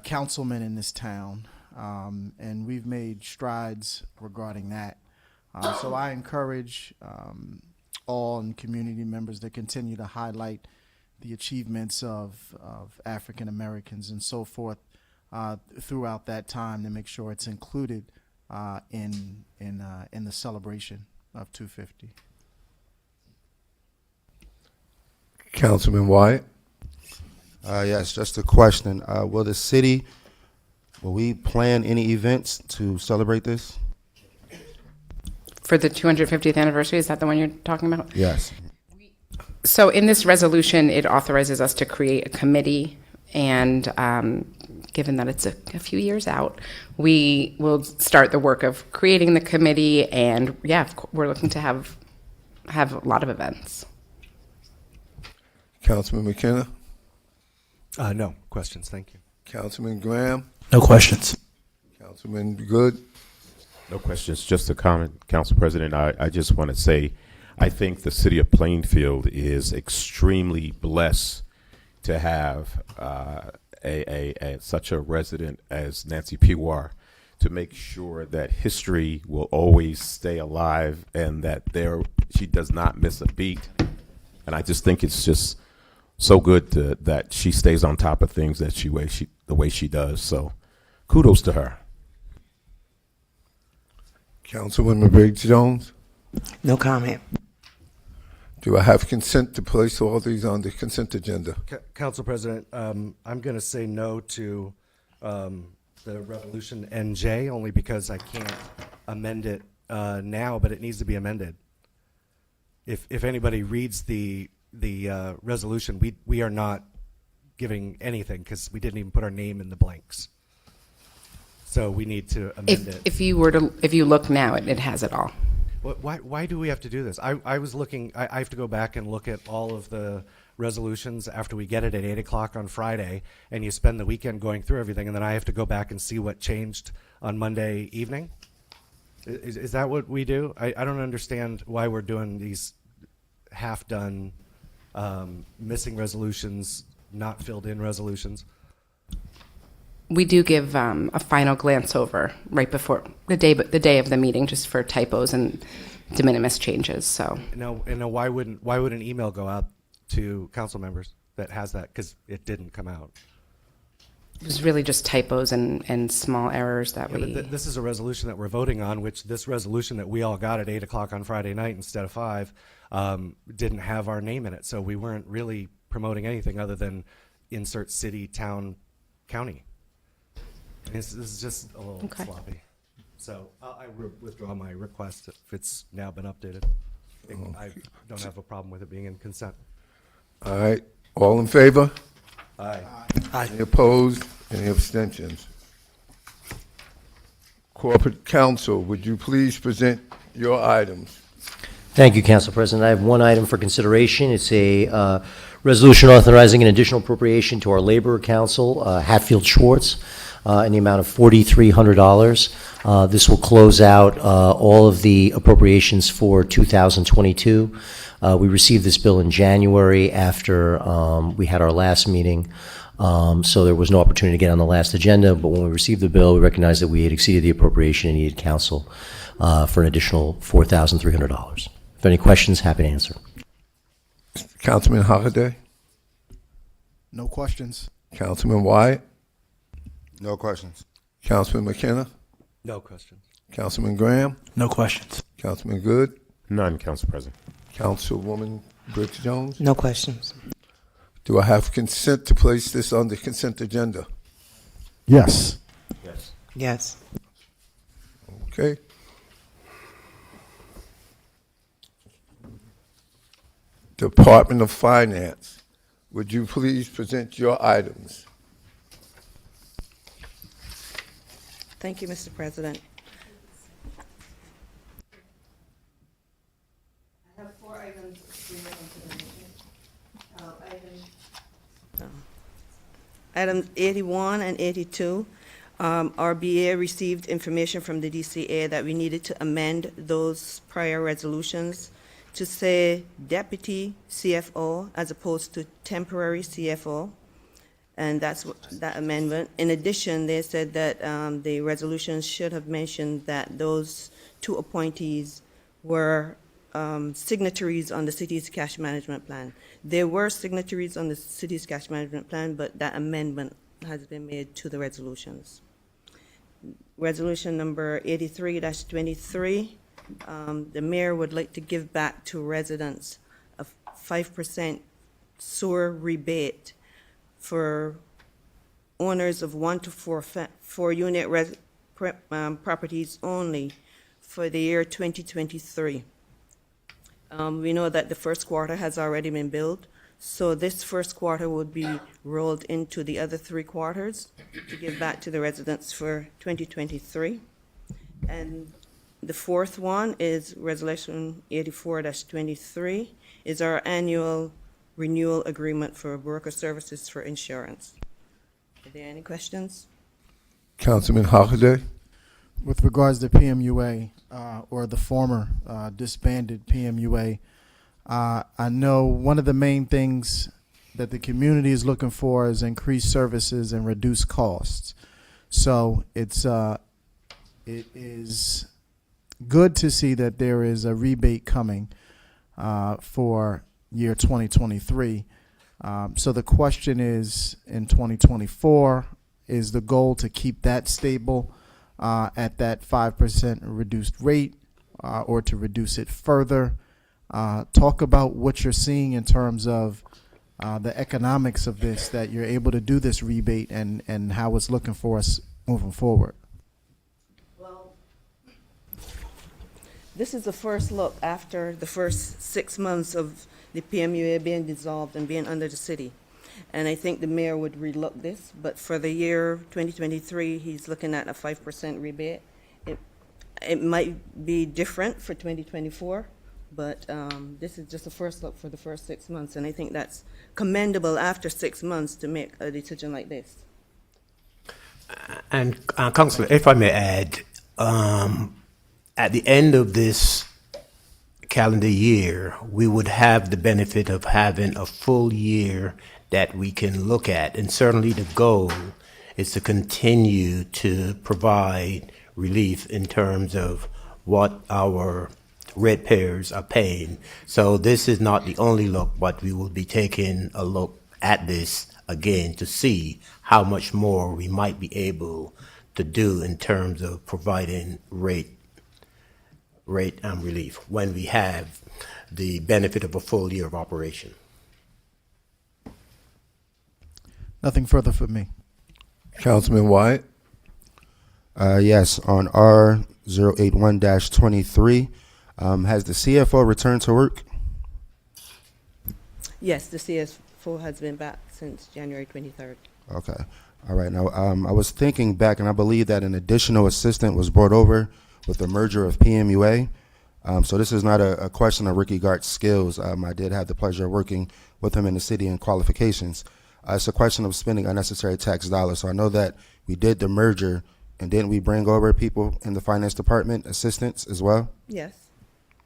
councilman in this town, and we've made strides regarding that. So I encourage all and community members to continue to highlight the achievements of African Americans and so forth throughout that time to make sure it's included in the celebration of 250. Councilman Wyatt. Yes, just a question. Will we plan any events to celebrate this? For the 250th anniversary, is that the one you're talking about? Yes. So in this resolution, it authorizes us to create a committee, and given that it's a few years out, we will start the work of creating the committee, and we're looking to have a lot of events. Councilman McKenna. No questions, thank you. Councilman Graham. No questions. Councilman Good. No questions, just a comment, Council President. I just want to say, I think the city of Plainfield is extremely blessed to have such a resident as Nancy Piwar to make sure that history will always stay alive and that she does not miss a beat. And I just think it's just so good that she stays on top of things the way she does. So kudos to her. Councilwoman Briggs Jones. No comment. Do I have consent to place all these on the consent agenda? Council President, I'm going to say no to the resolution NJ only because I can't amend it now, but it needs to be amended. If anybody reads the resolution, we are not giving anything because we didn't even put our name in the blanks. So we need to amend it. If you look now, it has it all. Why do we have to do this? I was looking. I have to go back and look at all of the resolutions after we get it at 8 o'clock on Friday, and you spend the weekend going through everything, and then I have to go back and see what changed on Monday evening. Is that what we do? I don't understand why we're doing these half-done, missing resolutions, not filled-in resolutions. We do give a final glance over right before the day of the meeting, just for typos and de minimis changes. So Now, why wouldn't an email go out to council members that has that? Because it didn't come out. it was really just typos and small errors that we. But this is a resolution that we're voting on, which this resolution that we all got at 8 o'clock on Friday night instead of 5 didn't have our name in it. So we weren't really promoting anything other than insert city, town, county. This is just a little sloppy. So I withdraw my request if it's now been updated. I don't have a problem with it being in consent. All right. All in favor? Aye. Any opposed? Any abstentions? Corporate Counsel, would you please present your items? Thank you, Council President. I have one item for consideration. It's a resolution authorizing an additional appropriation to our Labor Council, Hatfield Schwartz, in the amount of $4,300. This will close out all of the appropriations for 2022. We received this bill in January after we had our last meeting, so there was no opportunity to get on the last agenda, but when we received the bill, we recognized that we had exceeded the appropriation and needed council for an additional $4,300. If any questions, happy to answer. Councilman Hockaday? No questions. Councilman Wyatt? No questions. Councilman McKenna? No questions. Councilman Graham? No questions. Councilman Good? None, Council President. Councilwoman Briggs Jones? No questions. Do I have consent to place this on the consent agenda? Yes. Yes. Yes. Okay. Department of Finance. Would you please present your items? Thank you, Mr. President. I have 4 items. Items 81 and 82. RBA received information from the DCA that we needed to amend those prior resolutions to say deputy CFO as opposed to temporary CFO. And that's that amendment. In addition, they said that the resolution should have mentioned that those 2 appointees were signatories on the city's cash management plan. There were signatories on the city's cash management plan, but that amendment has been made to the resolutions. Resolution number 83-23, the mayor would like to give back to residents a 5% sewer rebate for owners of 1 to 4 unit properties only for the year 2023. We know that the first quarter has already been billed, so this first quarter would be rolled into the other 3 quarters to give back to the residents for 2023. And the fourth one is Resolution 84-23, is our annual renewal agreement for broker services for insurance. Are there any questions? Councilman Hockaday? With regards to PMUA, or the former disbanded PMUA, I know one of the main things that the community is looking for is increased services and reduced costs. So it is good to see that there is a rebate coming for year 2023. So the question is, in 2024, is the goal to keep that stable at that 5% reduced rate, or to reduce it further? Talk about what you're seeing in terms of the economics of this, that you're able to do this rebate, and how it's looking for us moving forward. Well, this is the first look after the first 6 months of the PMUA being dissolved and being under the city. And I think the mayor would relook this, but for the year 2023, he's looking at a 5% rebate. It might be different for 2024, but this is just a first look for the first 6 months, and I think that's commendable after 6 months to make a decision like this. And Councillor, if I may add, at the end of this calendar year, we would have the benefit of having a full year that we can look at. And certainly the goal is to continue to provide relief in terms of what our ratepayers are paying. So this is not the only look, but we will be taking a look at this again to see how much more we might be able to do in terms of providing rate relief when we have the benefit of a full year of operation. Nothing further for me. Councilman Wyatt? Yes, on R081-23, has the CFO returned to work? Yes, the CFO has been back since January 23rd. Okay. All right. Now, I was thinking back, and I believe that an additional assistant was brought over with the merger of PMUA. So this is not a question of Ricky Gart's skills. I did have the pleasure of working with him in the city and qualifications. It's a question of spending unnecessary tax dollars. So I know that we did the merger, and didn't we bring over people in the finance department, assistants as well? Yes.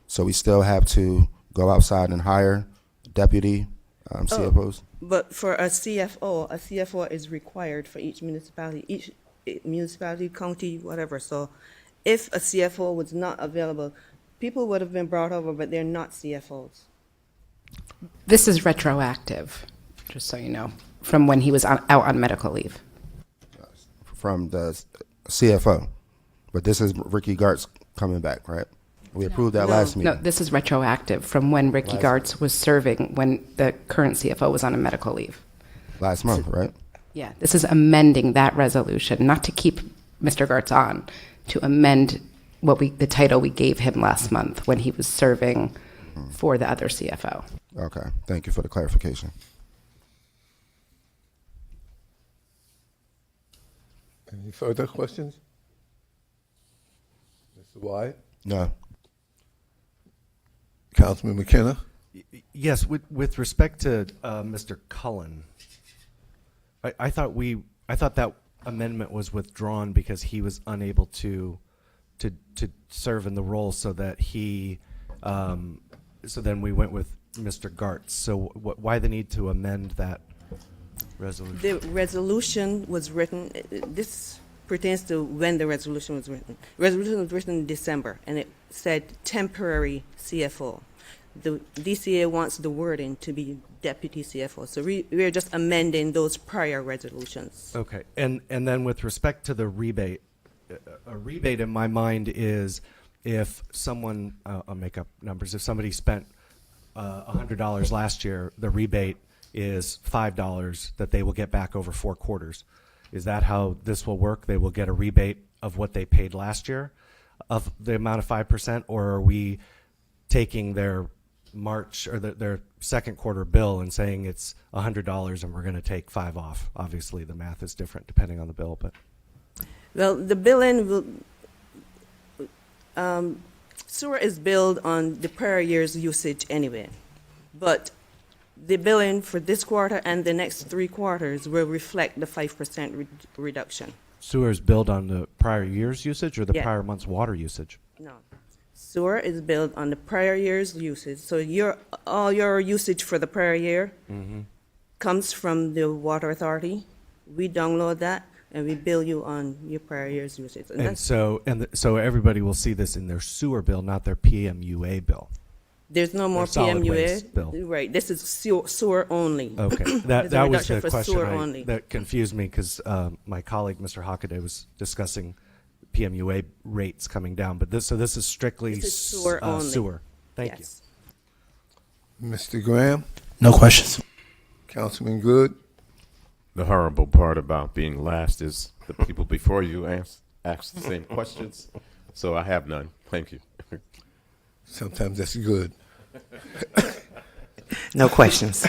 So we still have to go outside and hire deputy CFOs? But for a CFO is required for each municipality, county, whatever. So if a CFO was not available, people would have been brought over, but they're not CFOs. This is retroactive, just so you know, from when he was out on medical leave. From the CFO. But this is Ricky Gart's coming back, right? We approved that last meeting. No, this is retroactive from when Ricky Gartz was serving when the current CFO was on a medical leave. Last month, right? Yeah, this is amending that resolution, not to keep Mr. Gartz on, to amend the title we gave him last month when he was serving for the other CFO. Okay, thank you for the clarification. Any further questions? Mr. Wyatt? No. Councilman McKenna? Yes, with respect to Mr. Cullen, I thought that amendment was withdrawn because he was unable to serve in the role, so that he so then we went with Mr. Gartz. So why the need to amend that resolution? The resolution was written, this pertains to when the resolution was written. Resolution was written in December, and it said temporary CFO. The DCA wants the wording to be deputy CFO, so we're just amending those prior resolutions. Okay, and then with respect to the rebate, a rebate in my mind is if someone, I'll make up numbers, if somebody spent $100 last year, the rebate is $5 that they will get back over 4 quarters. Is that how this will work? They will get a rebate of what they paid last year of the amount of 5%, or are we taking their March or their second quarter bill and saying it's $100 and we're going to take 5 off? Obviously, the math is different depending on the bill, but Well, the billing will, sewer is billed on the prior year's usage anyway, but the billing for this quarter and the next 3 quarters will reflect the 5% reduction. sewer is billed on the prior year's usage or the Yeah. prior month's water usage? No. Sewer is billed on the prior year's usage, so all your usage for the prior year comes from the water authority. We download that and we bill you on your prior year's usage. And And that's, so everybody will see this in their sewer bill, not their PMUA bill. there's no more Their solid PMUA. waste bill. Right, this is sewer only. Okay, There's a that was reduction the for question sewer only. that confused me because my colleague, Mr. Hockaday, was discussing PMUA rates coming down, but this is strictly This is sewer only. sewer. Thank you. Yes. Mr. Graham? No questions. Councilman Good? The horrible part about being last is the people before you ask the same questions. So I have none. Thank you. Sometimes that's good. No questions.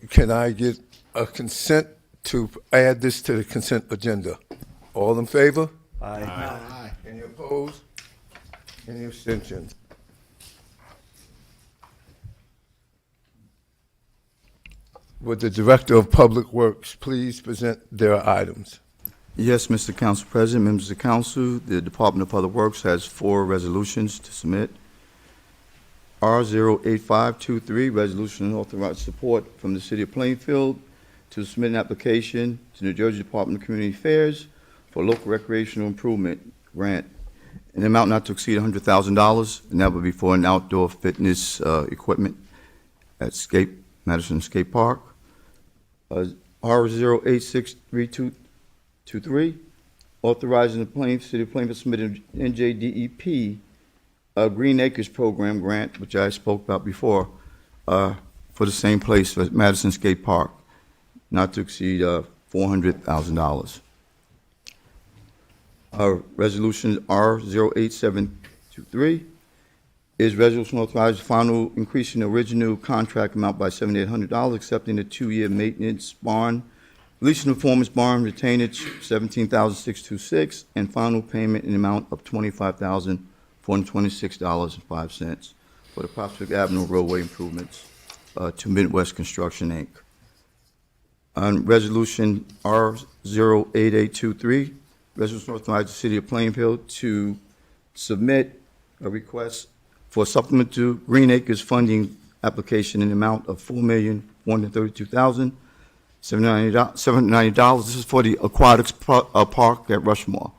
Can I get a consent to add this to the consent agenda? All in favor? Aye. Any opposed? Any abstentions? Would the Director of Public Works please present their items? Yes, Mr. Council President, members of the council, the Department of Public Works has 4 resolutions to submit. R08523, resolution authorizing support from the City of Plainfield to submit an application to New Jersey Department of Community Affairs for local recreational improvement grant, an amount not to exceed $100,000, and that would be for an outdoor fitness equipment at Madison Skate Park. R0863223, authorizing the City of Plainfield submitted NJDEP Green Acres Program grant, which I spoke about before, for the same place at Madison Skate Park, not to exceed $400,000. Resolution R08723 is resolution authorizing final increasing the original contract amount by $7,800, accepting the 2-year maintenance barn, leasing performance barn retainage $17,626, and final payment in the amount of $25,426.05 for the Prospect Avenue roadway improvements to Midwest Construction, Inc. On resolution R08823, resolution authorizing the City of Plainfield to submit a request for supplemental Green Acres funding application in the amount of $4,132,790. This is for the aquatics park at Rushmore.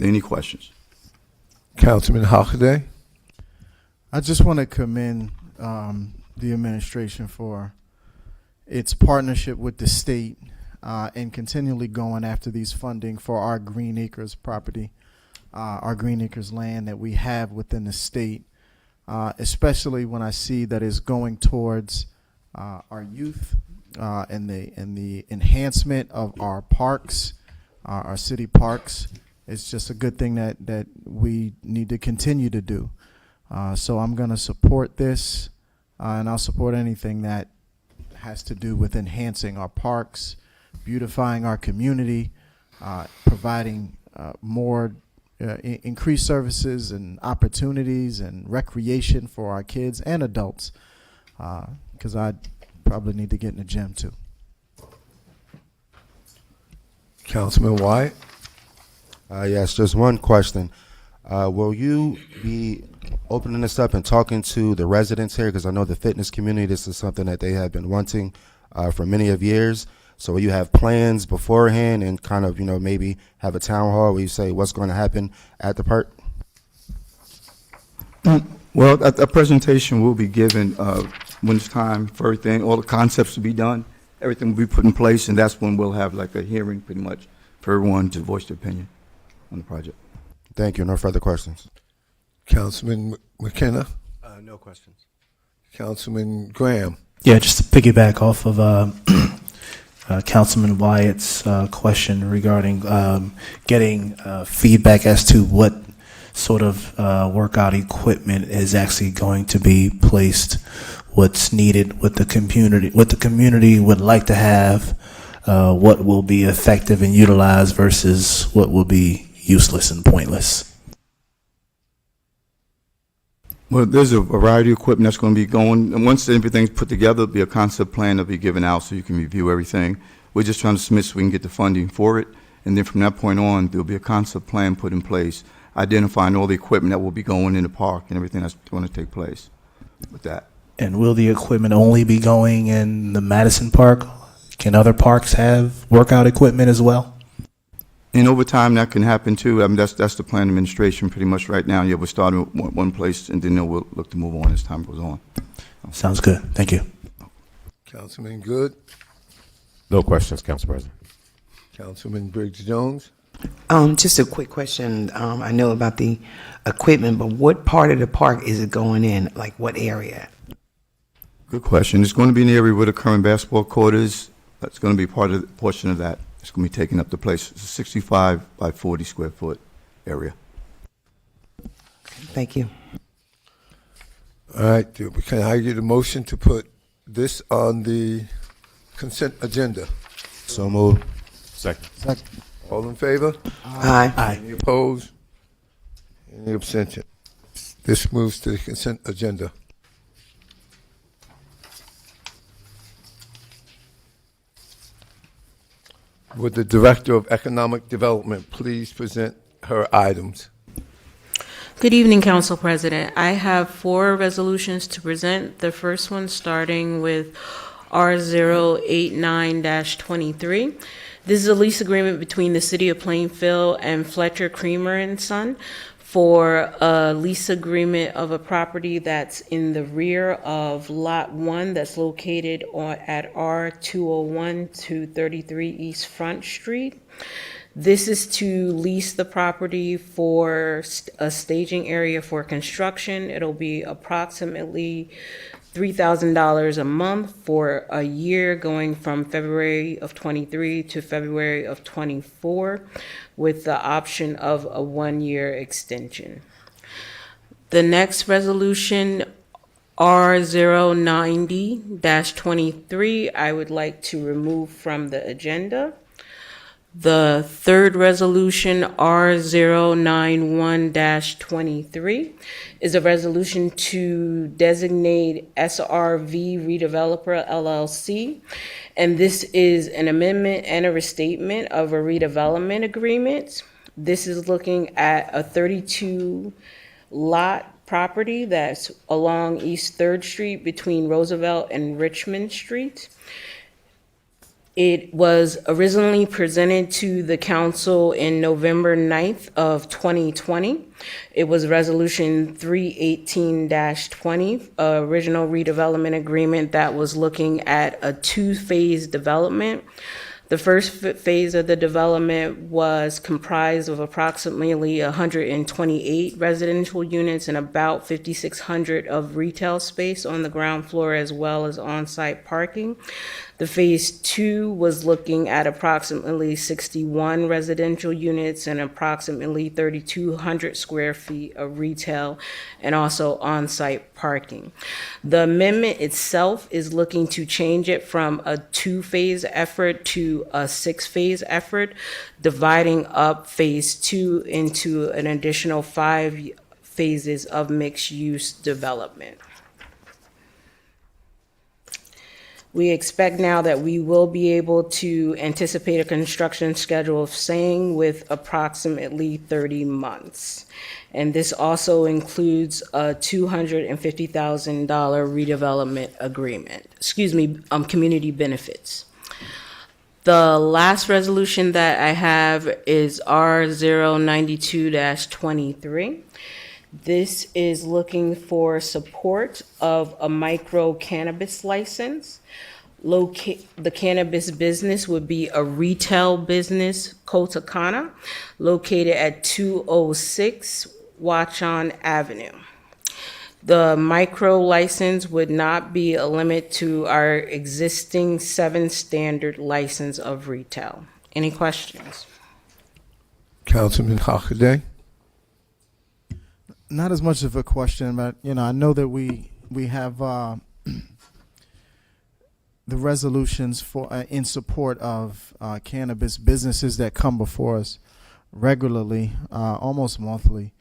Any questions? Councilman Hockaday? I just want to commend the administration for its partnership with the state and continually going after these funding for our Green Acres property, our Green Acres land that we have within the state, especially when I see that it's going towards our youth and the enhancement of our parks, our city parks, it's just a good thing that we need to continue to do. So I'm going to support this, and I'll support anything that has to do with enhancing our parks, beautifying our community, providing more increased services and opportunities and recreation for our kids and adults, because I probably need to get in the gym too. Councilman Wyatt? Yes, just one question. Will you be opening this up and talking to the residents here? Because I know the fitness community, this is something that they have been wanting for many of years. So will you have plans beforehand and kind of, maybe have a town hall where you say what's going to happen at the park? Well, a presentation will be given when it's time for everything, all the concepts to be done, everything will be put in place, and that's when we'll have like a hearing pretty much for everyone to voice their opinion on the project. Thank you. No further questions. Councilman McKenna? No questions. Councilman Graham? Yeah, just to piggyback off of Councilman Wyatt's question regarding getting feedback as to what sort of workout equipment is actually going to be placed, what's needed, what the community would like to have, what will be effective and utilized versus what will be useless and pointless. Well, there's a variety of equipment that's going to be going, and once everything's put together, there'll be a concept plan that'll be given out so you can review everything. We're just trying to submit so we can get the funding for it, and then from that point on, there'll be a concept plan put in place, identifying all the equipment that will be going in the park and everything that's going to take place with that. And will the equipment only be going in the Madison Park? Can other parks have workout equipment as well? And over time, that can happen too. I mean, that's the plan administration pretty much right now. Yeah, we're starting with one place, and then we'll look to move on as time goes on. Sounds good. Thank you. Councilman Good? No questions, Council President. Councilman Briggs Jones? Just a quick question. I know about the equipment, but what part of the park is it going in? Like what area? Good question. It's going to be in the area where the current basketball court is. That's going to be portion of that. It's going to be taking up the place. It's a 65 by 40 square foot area. Thank you. All right, can I get a motion to put this on the consent agenda? So moved. Second. All in favor? Aye. Any opposed? Any abstention? This moves to the consent agenda. Would the Director of Economic Development please present her items? Good evening, Council President. I have 4 resolutions to present. The first one starting with R089-23. This is a lease agreement between the City of Plainfield and Fletcher Creamer and Son for a lease agreement of a property that's in the rear of Lot 1 that's located at R201 to 33 East Front Street. This is to lease the property for a staging area for construction. It'll be approximately $3,000 a month for a year, going from February of 23 to February of 24, with the option of a 1-year extension. The next resolution, R090-23, I would like to remove from the agenda. The third resolution, R091-23, is a resolution to designate SRV Redeveloper LLC. And this is an amendment and a restatement of a redevelopment agreement. This is looking at a 32-lot property that's along East 3rd Street between Roosevelt and Richmond Street. It was originally presented to the council in November 9th of 2020. It was Resolution 318-20, original redevelopment agreement that was looking at a 2-phase development. The first phase of the development was comprised of approximately 128 residential units and about 5,600 of retail space on the ground floor, as well as on-site parking. The phase two was looking at approximately 61 residential units and approximately 3,200 square feet of retail and also on-site parking. The amendment itself is looking to change it from a two-phase effort to a six-phase effort, dividing up phase two into an additional 5 phases of mixed-use development. We expect now that we will be able to anticipate a construction schedule of staying with approximately 30 months. And this also includes a $250,000 redevelopment agreement, community benefits. The last resolution that I have is R092-23. This is looking for support of a micro cannabis license. The cannabis business would be a retail business, Cotakana, located at 206 Watchon Avenue. The micro license would not be a limit to our existing 7 standard license of retail. Any questions? Councilman Hockaday? Not as much of a question, but I know that we have the resolutions for in support of cannabis businesses that come before us regularly, almost monthly,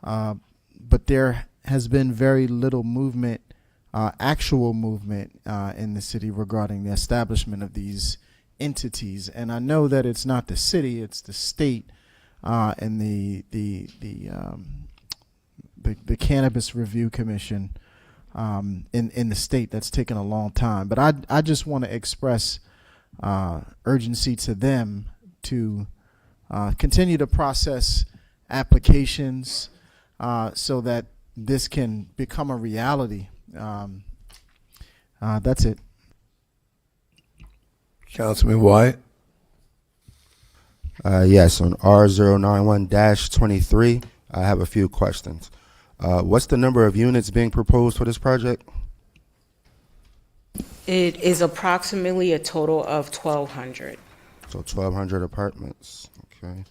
but there has been very little movement, actual movement in the city regarding the establishment of these entities. And I know that it's not the city; it's the state and the Cannabis Review Commission in the state. That's taken a long time. But I just want to express urgency to them to continue to process applications so that this can become a reality. That's it. Councilman Wyatt? Yes, on R091-23, I have a few questions. What's the number of units being proposed for this project? It is approximately a total of 1,200. So 1,200 apartments. Okay.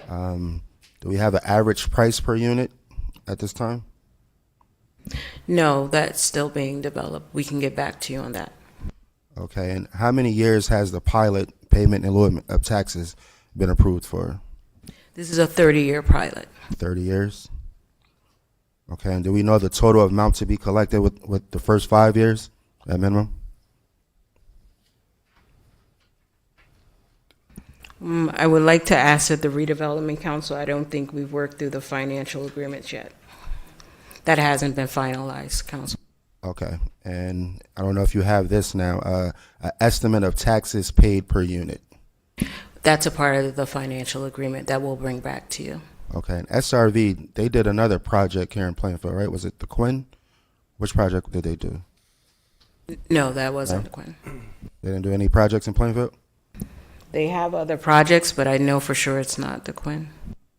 Do we have an average price per unit at this time? No, that's still being developed. We can get back to you on that. Okay. And how many years has the pilot payment in lieu of taxes been approved for? This is a 30-year pilot. 30 years? Okay. And do we know the total amount to be collected with the first 5 years at minimum? I would like to ask that the redevelopment council, I don't think we've worked through the financial agreements yet. That hasn't been finalized, council. Okay. And I don't know if you have this now, an estimate of taxes paid per unit. That's a part of the financial agreement that we'll bring back to you. Okay. And SRV, they did another project here in Plainfield, right? Was it the Quinn? Which project did they do? No, that wasn't the Quinn. They didn't do any projects in Plainfield? They have other projects, but I know for sure it's not the Quinn.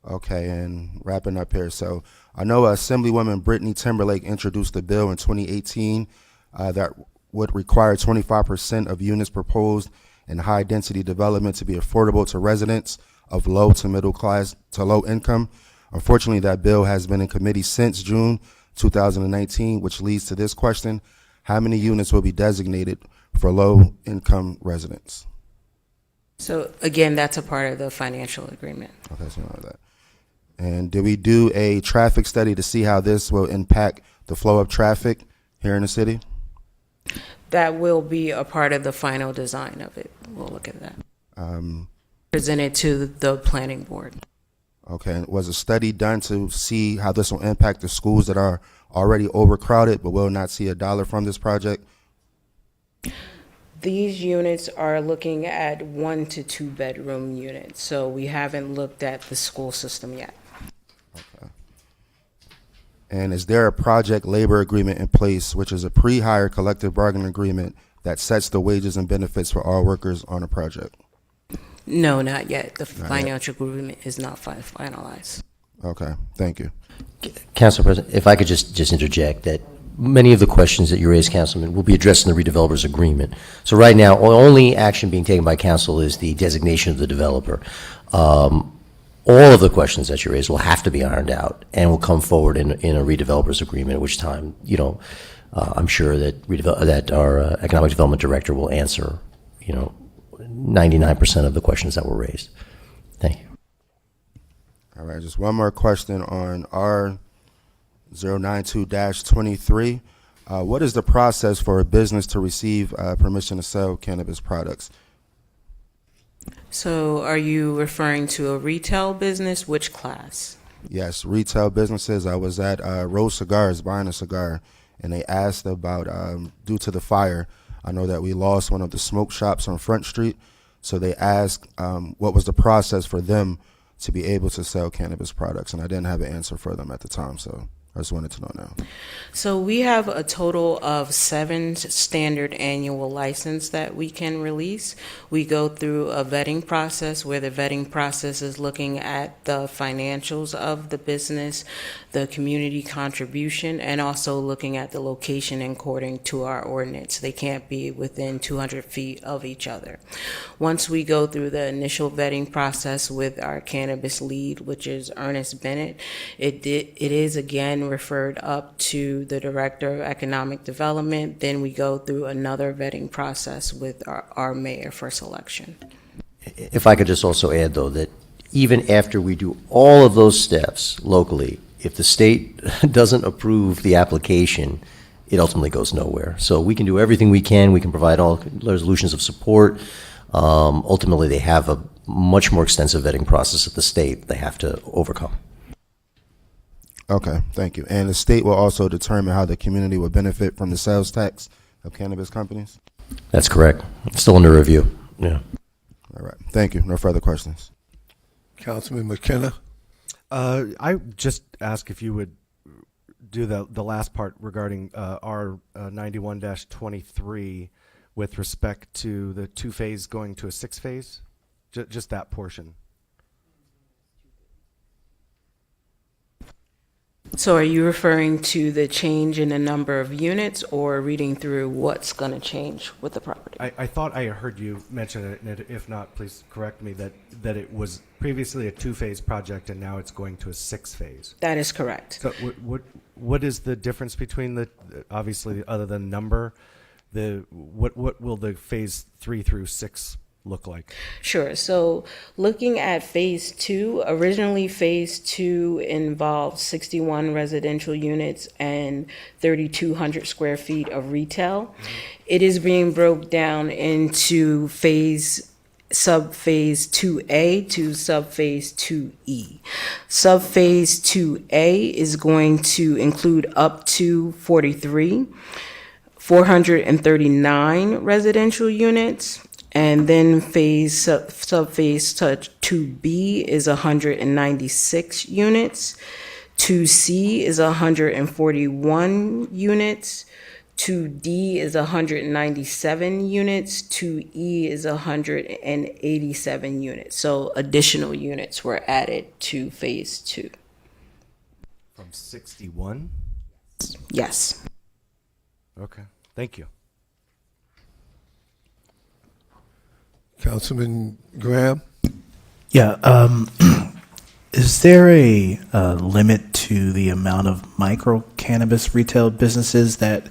Okay, and wrapping up here. So I know Assemblywoman Brittany Timberlake introduced a bill in 2018 that would require 25% of units proposed in high-density development to be affordable to residents of low to middle class to low income. Unfortunately, that bill has been in committee since June 2019, which leads to this question. How many units will be designated for low-income residents? So again, that's a part of the financial agreement. Okay, so know that. And did we do a traffic study to see how this will impact the flow of traffic here in the city? That will be a part of the final design of it. We'll look at that. Presented to the planning board. Okay, and was a study done to see how this will impact the schools that are already overcrowded but will not see a dollar from this project? These units are looking at 1 to 2 bedroom units, so we haven't looked at the school system yet. Okay. And is there a project labor agreement in place, which is a pre-hire collective bargaining agreement that sets the wages and benefits for all workers on a project? No, not yet. The yet. financial agreement is not finalized. Okay, thank you. Council President, if I could just interject that many of the questions that you raised, Councilman, will be addressed in the redevelopers agreement. So right now, only action being taken by council is the designation of the developer. All of the questions that you raised will have to be ironed out and will come forward in a redevelopers agreement, at which time, I'm sure that our economic development director will answer, 99% of the questions that were raised. Thank you. All right, just one more question on R092-23. What is the process for a business to receive permission to sell cannabis products? So are you referring to a retail business? Which class? Yes, retail businesses. I was at Rose Cigars buying a cigar, and they asked about, due to the fire, I know that we lost one of the smoke shops on Front Street, so they asked what was the process for them to be able to sell cannabis products, and I didn't have an answer for them at the time, so I just wanted to know now. So we have a total of 7 standard annual license that we can release. We go through a vetting process where the vetting process is looking at the financials of the business, the community contribution, and also looking at the location according to our ordinance. They can't be within 200 feet of each other. Once we go through the initial vetting process with our cannabis lead, which is Ernest Bennett, it is again referred up to the Director of Economic Development. Then we go through another vetting process with our mayor for selection. If I could just also add, though, that even after we do all of those steps locally, if the state doesn't approve the application, it ultimately goes nowhere. So we can do everything we can. We can provide all resolutions of support. Ultimately, they have a much more extensive vetting process at the state they have to overcome. Okay, thank you. And the state will also determine how the community will benefit from the sales tax of cannabis companies? That's correct. It's still under review. Yeah. All right. Thank you. No further questions. Councilman McKenna? I just ask if you would do the last part regarding R 91-23 with respect to the 2-phase going to a 6-phase, just that portion. So are you referring to the change in the number of units or reading through what's going to change with the property? I thought I heard you mention it, and if not, please correct me, that it was previously a 2-phase project and now it's going to a 6-phase. That is correct. So what is the difference between the, obviously, other than number, what will the phase 3 through 6 look like? Sure. So looking at phase 2, originally phase 2 involved 61 residential units and 3,200 square feet of retail. It is being broke down into subphase 2A to subphase 2E. Subphase 2A is going to include up to 439 residential units. And then subphase 2B is 196 units. 2C is 141 units. 2D is 197 units. 2E is 187 units. So additional units were added to phase 2. From 61? Yes. Okay. Thank you. Councilman Graham? Yeah. Is there a limit to the amount of micro cannabis retail businesses that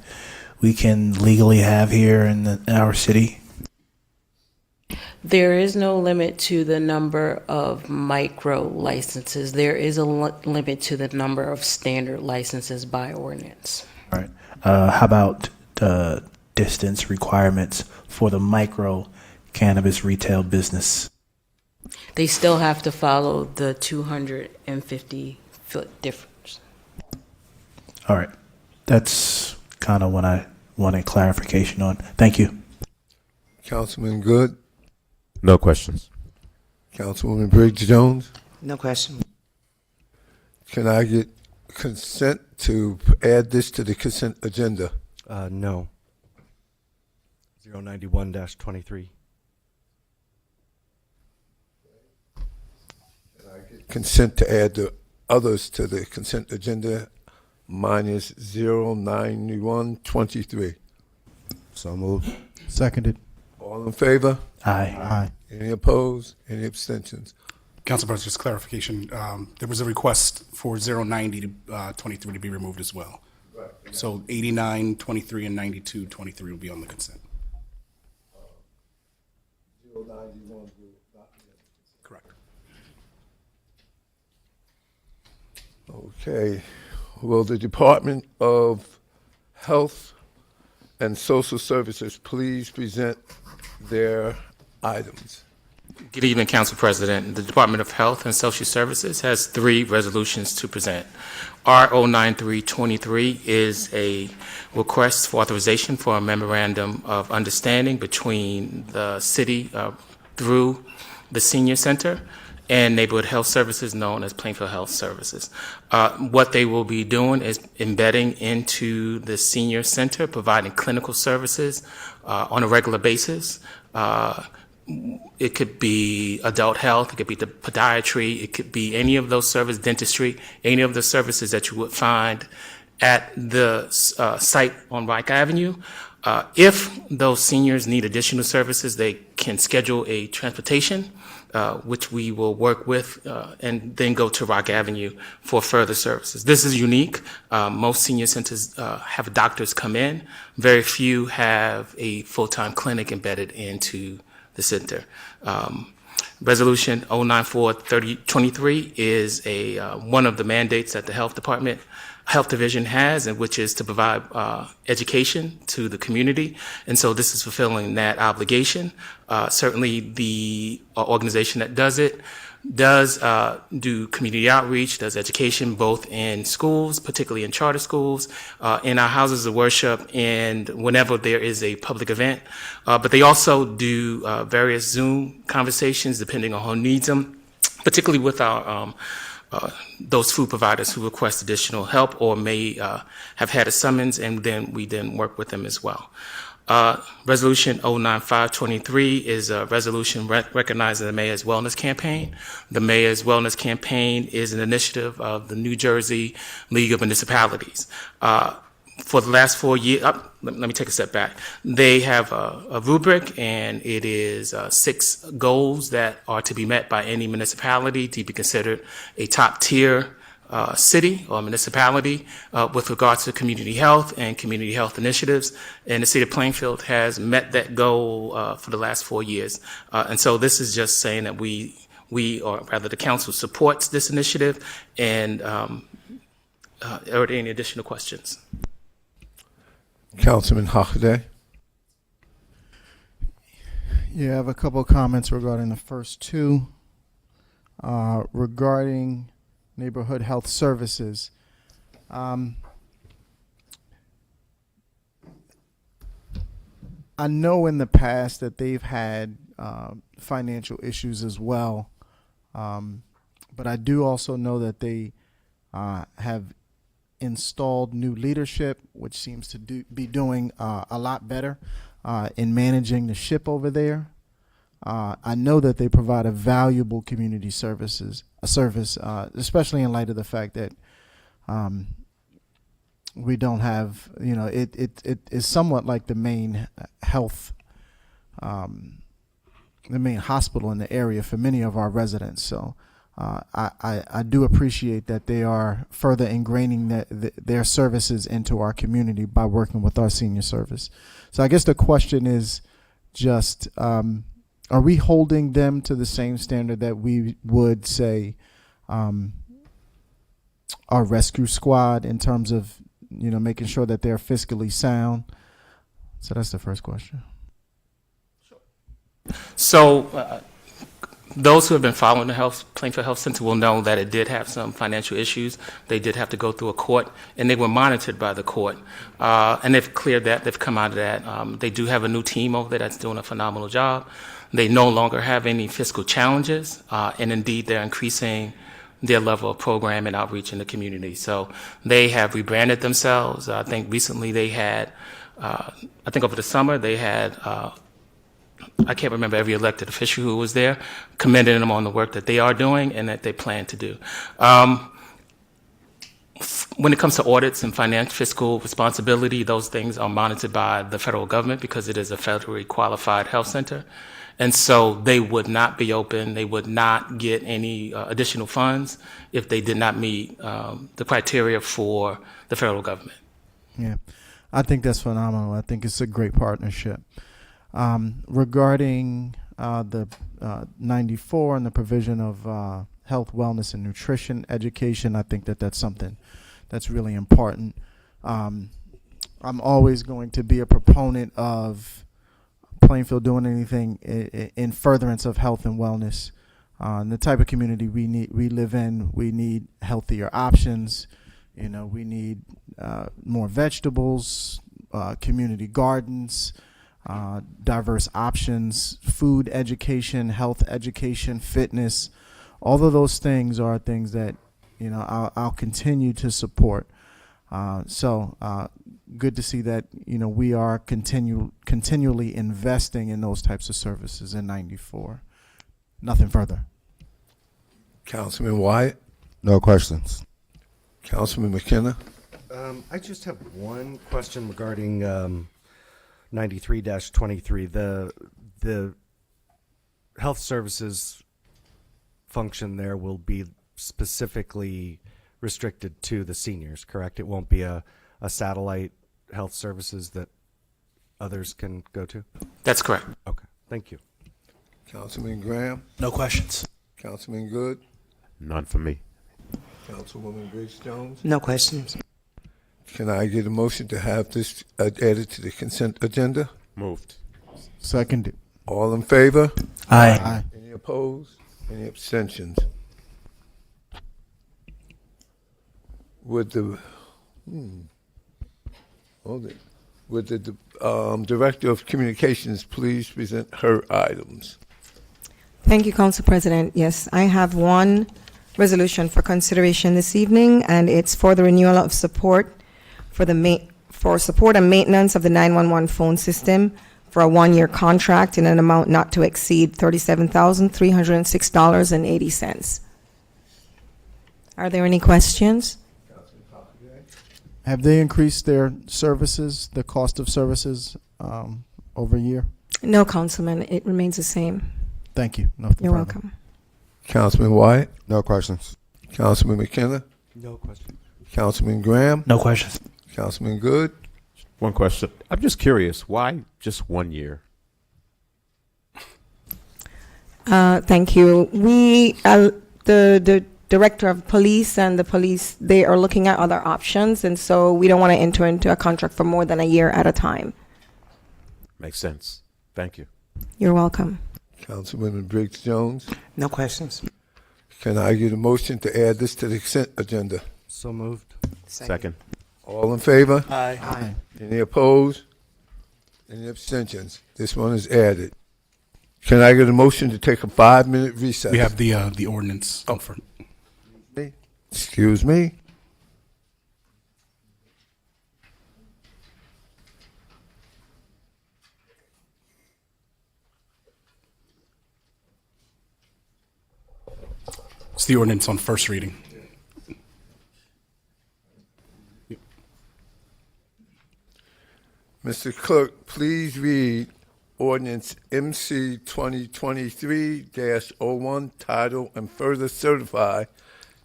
we can legally have here in our city? There is no limit to the number of micro licenses. There is a limit to the number of standard licenses by ordinance. All right. How about distance requirements for the micro cannabis retail business? They still have to follow the 250-foot difference. All right. That's kind of what I wanted clarification on. Thank you. Councilman Good? No questions. Councilwoman Briggs Jones? No question. Can I get consent to add this to the consent agenda? No. 091-23. consent to add the others to the consent agenda, minus 09123. So moved. Seconded. All in favor? Aye. Aye. Any opposed? Any abstentions? Council President, just clarification. There was a request for 090 to 23 to be removed as well. Right. So 89, 23, and 92, 23 will be on the consent. 091 will not be. Correct. Okay. Will the Department of Health and Social Services please present their items? Good evening, Council President. The Department of Health and Social Services has 3 resolutions to present. R09323 is a request for authorization for a memorandum of understanding between the city through the Senior Center and Neighborhood Health Services, known as Plainfield Health Services. What they will be doing is embedding into the Senior Center, providing clinical services on a regular basis. It could be adult health, it could be the podiatry, it could be any of those services, dentistry, any of the services that you would find at the site on Reich Avenue. If those seniors need additional services, they can schedule a transportation, which we will work with, and then go to Rock Avenue for further services. This is unique. Most senior centers have doctors come in. Very few have a full-time clinic embedded into the center. Resolution 094-3023 is one of the mandates that the Health Division has, and which is to provide education to the community. And so this is fulfilling that obligation. Certainly the organization that does it does do community outreach, does education both in schools, particularly in charter schools, in our houses of worship, and whenever there is a public event. But they also do various Zoom conversations depending on who needs them, particularly with our those food providers who request additional help or may have had a summons, and then we work with them as well. Resolution 09523 is a resolution recognizing the Mayor's Wellness Campaign. The Mayor's Wellness Campaign is an initiative of the New Jersey League of Municipalities. For the last 4 years, let me take a step back. They have a rubric, and it is 6 goals that are to be met by any municipality to be considered a top tier city or municipality with regards to community health and community health initiatives. And the city of Plainfield has met that goal for the last 4 years. And so this is just saying that we, or rather the council, supports this initiative. And are there any additional questions? Councilman Hochday. Yeah, I have a couple of comments regarding the first 2. Regarding Neighborhood Health Services. I know in the past that they've had financial issues as well, but I do also know that they have installed new leadership, which seems to be doing a lot better in managing the ship over there. I know that they provide a valuable community service, especially in light of the fact that we don't have, it is somewhat like the main health, the main hospital in the area for many of our residents. So I do appreciate that they are further ingraining their services into our community by working with our senior service. So I guess the question is just, are we holding them to the same standard that we would say our rescue squad in terms of, making sure that they're fiscally sound? So that's the first question. So those who have been following the Plainfield Health Center will know that it did have some financial issues. They did have to go through a court, and they were monitored by the court. And they've cleared that. They've come out of that. They do have a new team over there that's doing a phenomenal job. They no longer have any fiscal challenges, and indeed they're increasing their level of program and outreach in the community. So they have rebranded themselves. I think recently they had, I think over the summer they had I can't remember every elected official who was there, commending them on the work that they are doing and that they plan to do. When it comes to audits and financial fiscal responsibility, those things are monitored by the federal government because it is a federally qualified health center. And so they would not be open, they would not get any additional funds if they did not meet the criteria for the federal government. Yeah, I think that's phenomenal. I think it's a great partnership. Regarding the 94 and the provision of health, wellness, and nutrition education, I think that that's something that's really important. I'm always going to be a proponent of Plainfield doing anything in furtherance of health and wellness. And the type of community we live in, we need healthier options. You know, we need more vegetables, community gardens, diverse options, food education, health education, fitness. All of those things are things that, you know, I'll continue to support. So good to see that, you know, we are continually investing in those types of services in 94. Nothing further. Councilman Wyatt, No questions. Councilman McKenna. I just have one question regarding 93-23. The health services function there will be specifically restricted to the seniors, correct? It won't be a satellite health services that others can go to? That's correct. Okay, thank you. Councilman Graham. No questions. Councilman Good. None for me. Councilwoman Briggs Jones. No questions. Can I get a motion to have this added to the consent agenda? Moved. Second. All in favor? Aye. Any opposed? Any abstentions? Would the Director of Communications please present her items? Thank you, Council President. Yes, I have one resolution for consideration this evening, and it's for the renewal of support for support and maintenance of the 911 phone system for a one-year contract in an amount not to exceed $37,306.80. Are there any questions? Have they increased their services, the cost of services, over a year? No, Councilman, it remains the same. Thank you. Nothing You're further. welcome. Councilman Wyatt. No questions. Councilman McKenna. No question. Councilman Graham. No questions. Councilman Good. One question. I'm just curious, why just 1 year? Thank you. We, the Director of Police and the police, they are looking at other options, and so we don't want to enter into a contract for more than a year at a time. Makes sense. Thank you. You're welcome. Councilwoman Briggs Jones. No questions. Can I get a motion to add this to the consent agenda? So moved. Second. All in favor? Aye. Aye. Any opposed? Any abstentions? This one is added. Can I get a motion to take a 5-minute recess? We have the ordinance up front. Excuse me. It's the ordinance on first reading. Mr. Clerk, please read ordinance MC 2023-01 title and further certify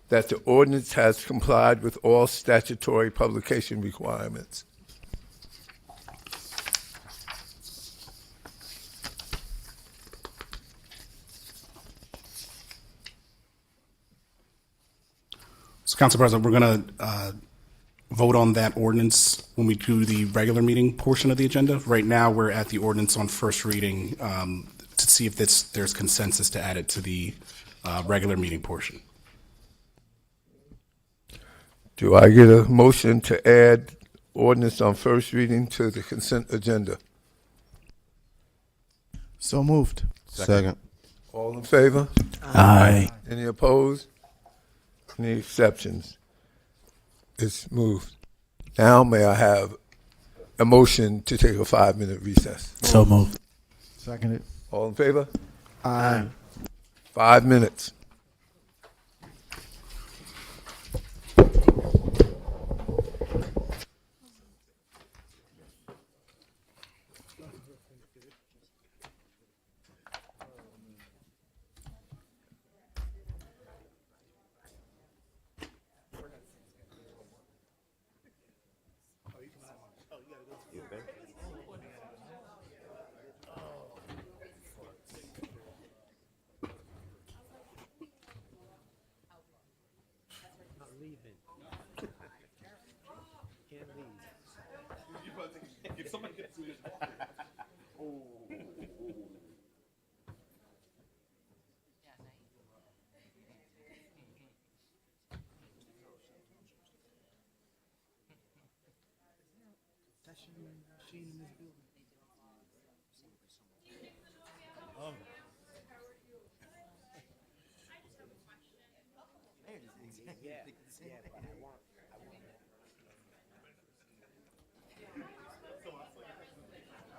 that the ordinance has complied with all statutory publication requirements. So, Council President, we're going to vote on that ordinance when we do the regular meeting portion of the agenda. Right now, we're at the ordinance on first reading to see if there's consensus to add it to the regular meeting portion. Do I get a motion to add ordinance on first reading to the consent agenda? So moved. Second. All in favor? Aye. Any opposed? Any exceptions? It's moved. Now may I have a motion to take a 5-minute recess? So moved. Seconded. All in favor? Aye. 5 minutes.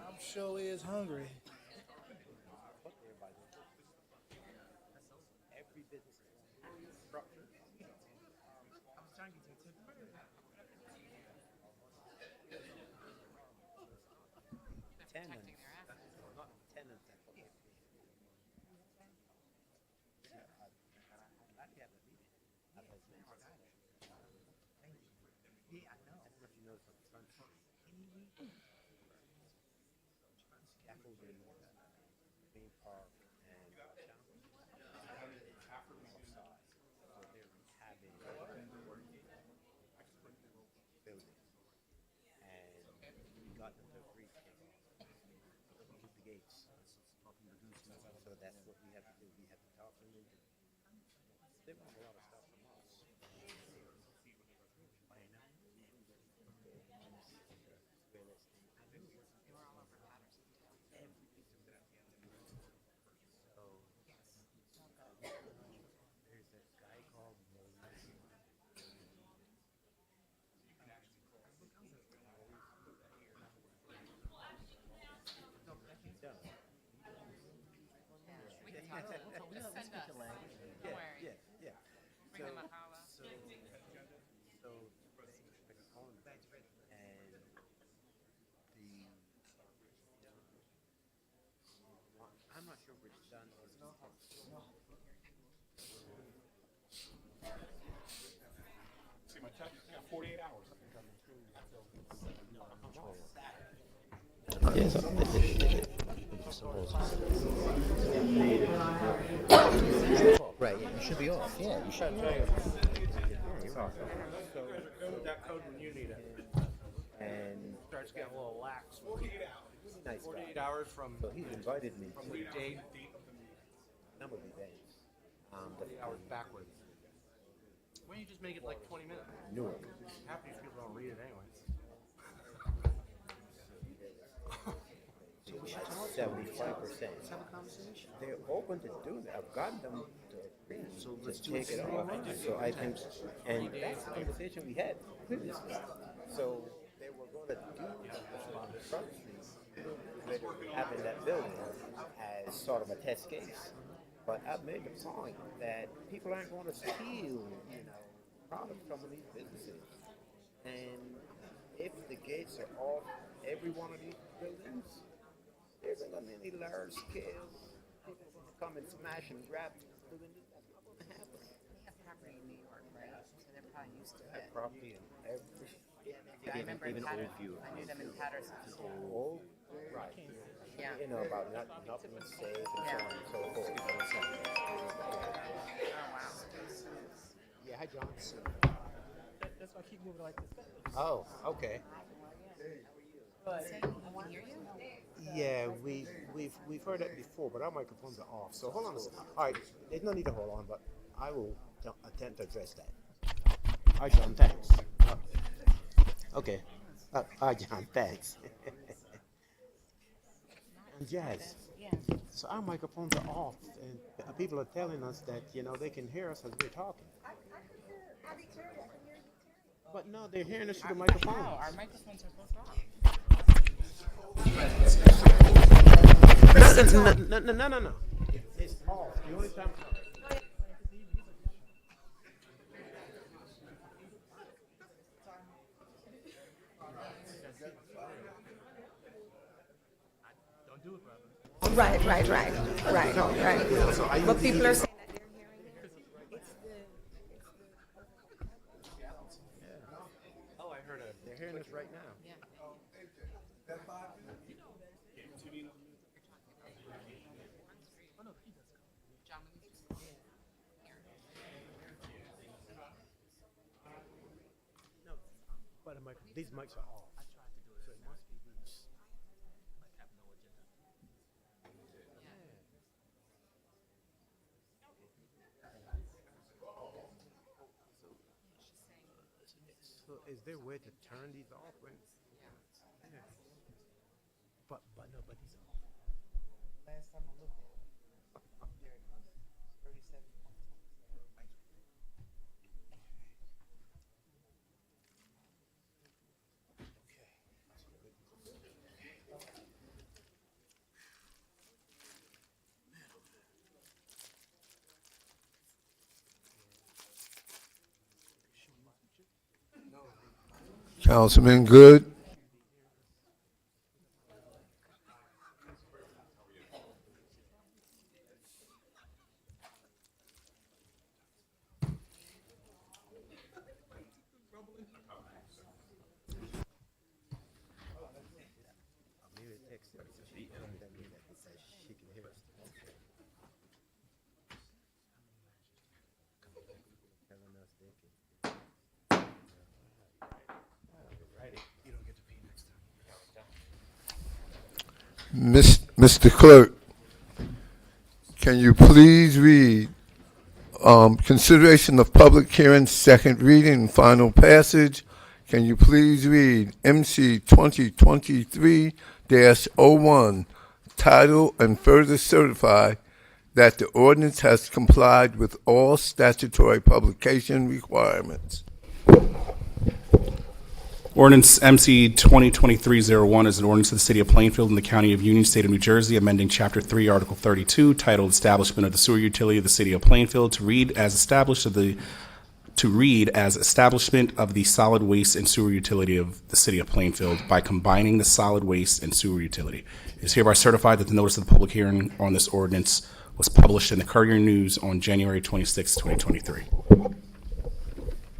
I'm sure is hungry. See my check? I got 48 hours. Right, yeah, you should be off. Yeah, you should. That code when you need it. And Starts getting a little lax. nice 48 guy. hours from So he's invited me from to the date, a number of events. But 48 hours backwards. Why don't you just make it like 20 minutes? Newark. Half these people don't read it anyway. So we should 75%. Let's have a conversation. They're open to doing that. I've gotten them to agree So to let's do take it it off. So I think, and that's the conversation we had previously. So they were going to do the front street, having that building as sort of a test case. But I've made the point that people aren't going to steal, products from these businesses. And if the gates are off every one of these buildings, there's going to be any large scale people going to come and smash and grab the windows. That's not going to happen. They have property in New York, right? So they're probably used to I have it. property in every. I remember in even Patterson. Oldview. I knew them in Patterson. Oh, right. Yeah. About nothing safe and so on and so forth. Oh, wow. Yeah, hi, John. That's why I keep moving like this. Oh, okay. I can hear you? Yeah, we've heard that before, but our microphones are off. So hold on a second. All right, there's no need to hold on, but I will attempt to address that. All right, John, thanks. Okay. All right, John, thanks. And Jazz. So our microphones are off, and people are telling us that they can hear us as we're talking. But no, they're hearing us through the microphones. No, our microphones are both off. No. It's all. The only time. Right. But people are saying Oh, I heard it. They're hearing this right now. No, but these mics are off. So it must be these. So is there a way to turn these off when? Yeah. But no, but these are off. Last time I looked at it, there it was, 37 points. Councilman Good. Mr. Clerk, can you please read consideration of public hearing, second reading, and final passage? Can you please read MC 2023-01, title, and further certify that the ordinance has complied with all statutory publication requirements? Ordinance MC 2023-01 is an ordinance of the City of Plainfield in the County of Union, State of New Jersey, amending Chapter 3, Article 32, titled Establishment of the Sewer Utility of the City of Plainfield, to read as Establishment of the Solid Waste and Sewer Utility of the City of Plainfield by combining the solid waste and sewer utility. It is hereby certified that the notice of the public hearing on this ordinance was published in the Courier News on January 26, 2023.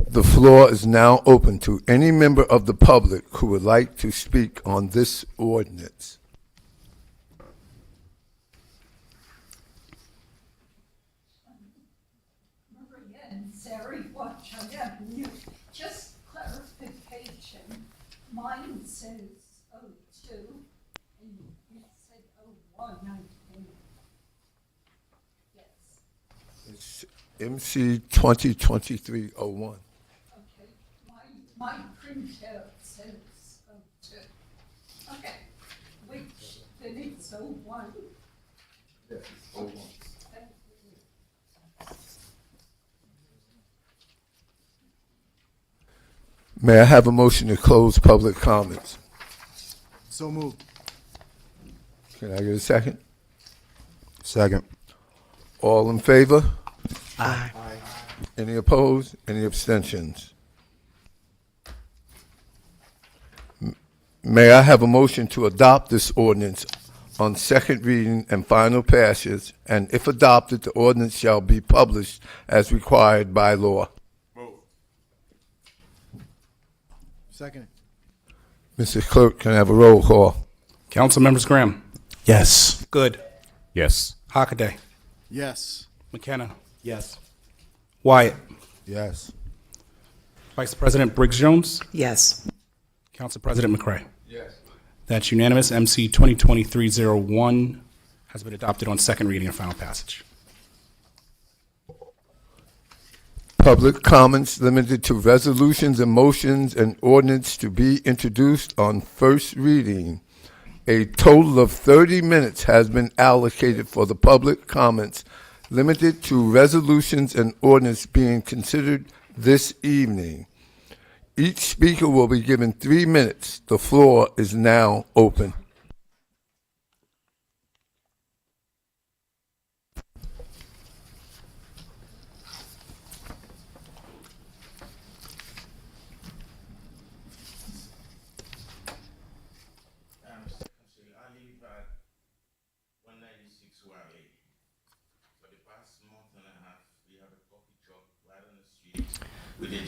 The floor is now open to any member of the public who would like to speak on this ordinance. Maria and Sari Watch Avenue. Just clarification. Mine says 02 and you said 01, I think. Yes. It's MC 2023-01. My printout says 02. Okay, which, then it's 01. Yes, it's 01. May I have a motion to close public comments? So moved. Can I get a second? Second. All in favor? Aye. Any opposed? Any abstentions? May I have a motion to adopt this ordinance on second reading and final passage, and if adopted, the ordinance shall be published as required by law? Second. Mr. Clerk, can I have a roll call? Council members Graham. Yes. Good. Yes. Hockaday. Yes. McKenna. Yes. Wyatt. Yes. Vice President Briggs Jones. Yes. Council President McCray. Yes. That's unanimous. MC 2023-01 has been adopted on second reading and final passage. Public comments limited to resolutions and motions and ordinance to be introduced on first reading. A total of 30 minutes has been allocated for the public comments limited to resolutions and ordinance being considered this evening. Each speaker will be given 3 minutes. The floor is now open.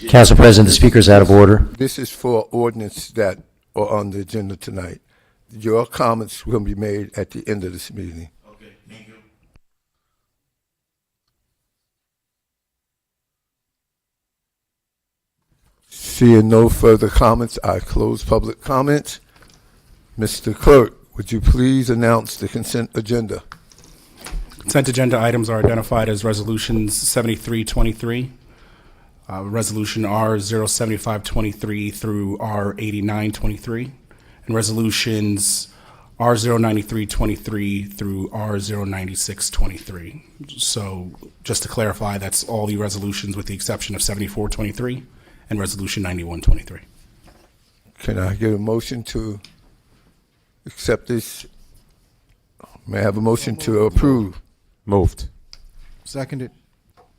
Council President, the speaker is out of order. This is for ordinance that are on the agenda tonight. Your comments will be made at the end of this meeting. Okay, thank you. Seeing no further comments, I close public comments. Mr. Clerk, would you please announce the consent agenda? Consent agenda items are identified as resolutions 7323, resolution R07523 through R8923, and resolutions R09323 through R09623. So just to clarify, that's all the resolutions with the exception of 7423 and resolution 9123. Can I get a motion to accept this? May I have a motion to approve? Moved. Seconded.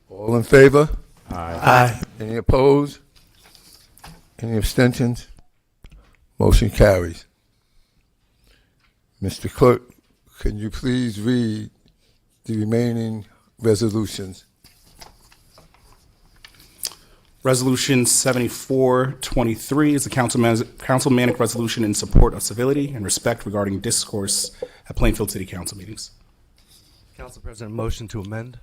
All in favor? Aye. Any opposed? Any abstentions? Motion carries. Mr. Clerk, can you please read the remaining resolutions? Resolution 7423 is the councilmanic resolution in support of civility and respect regarding discourse at Plainfield City Council meetings. Council President, motion to amend.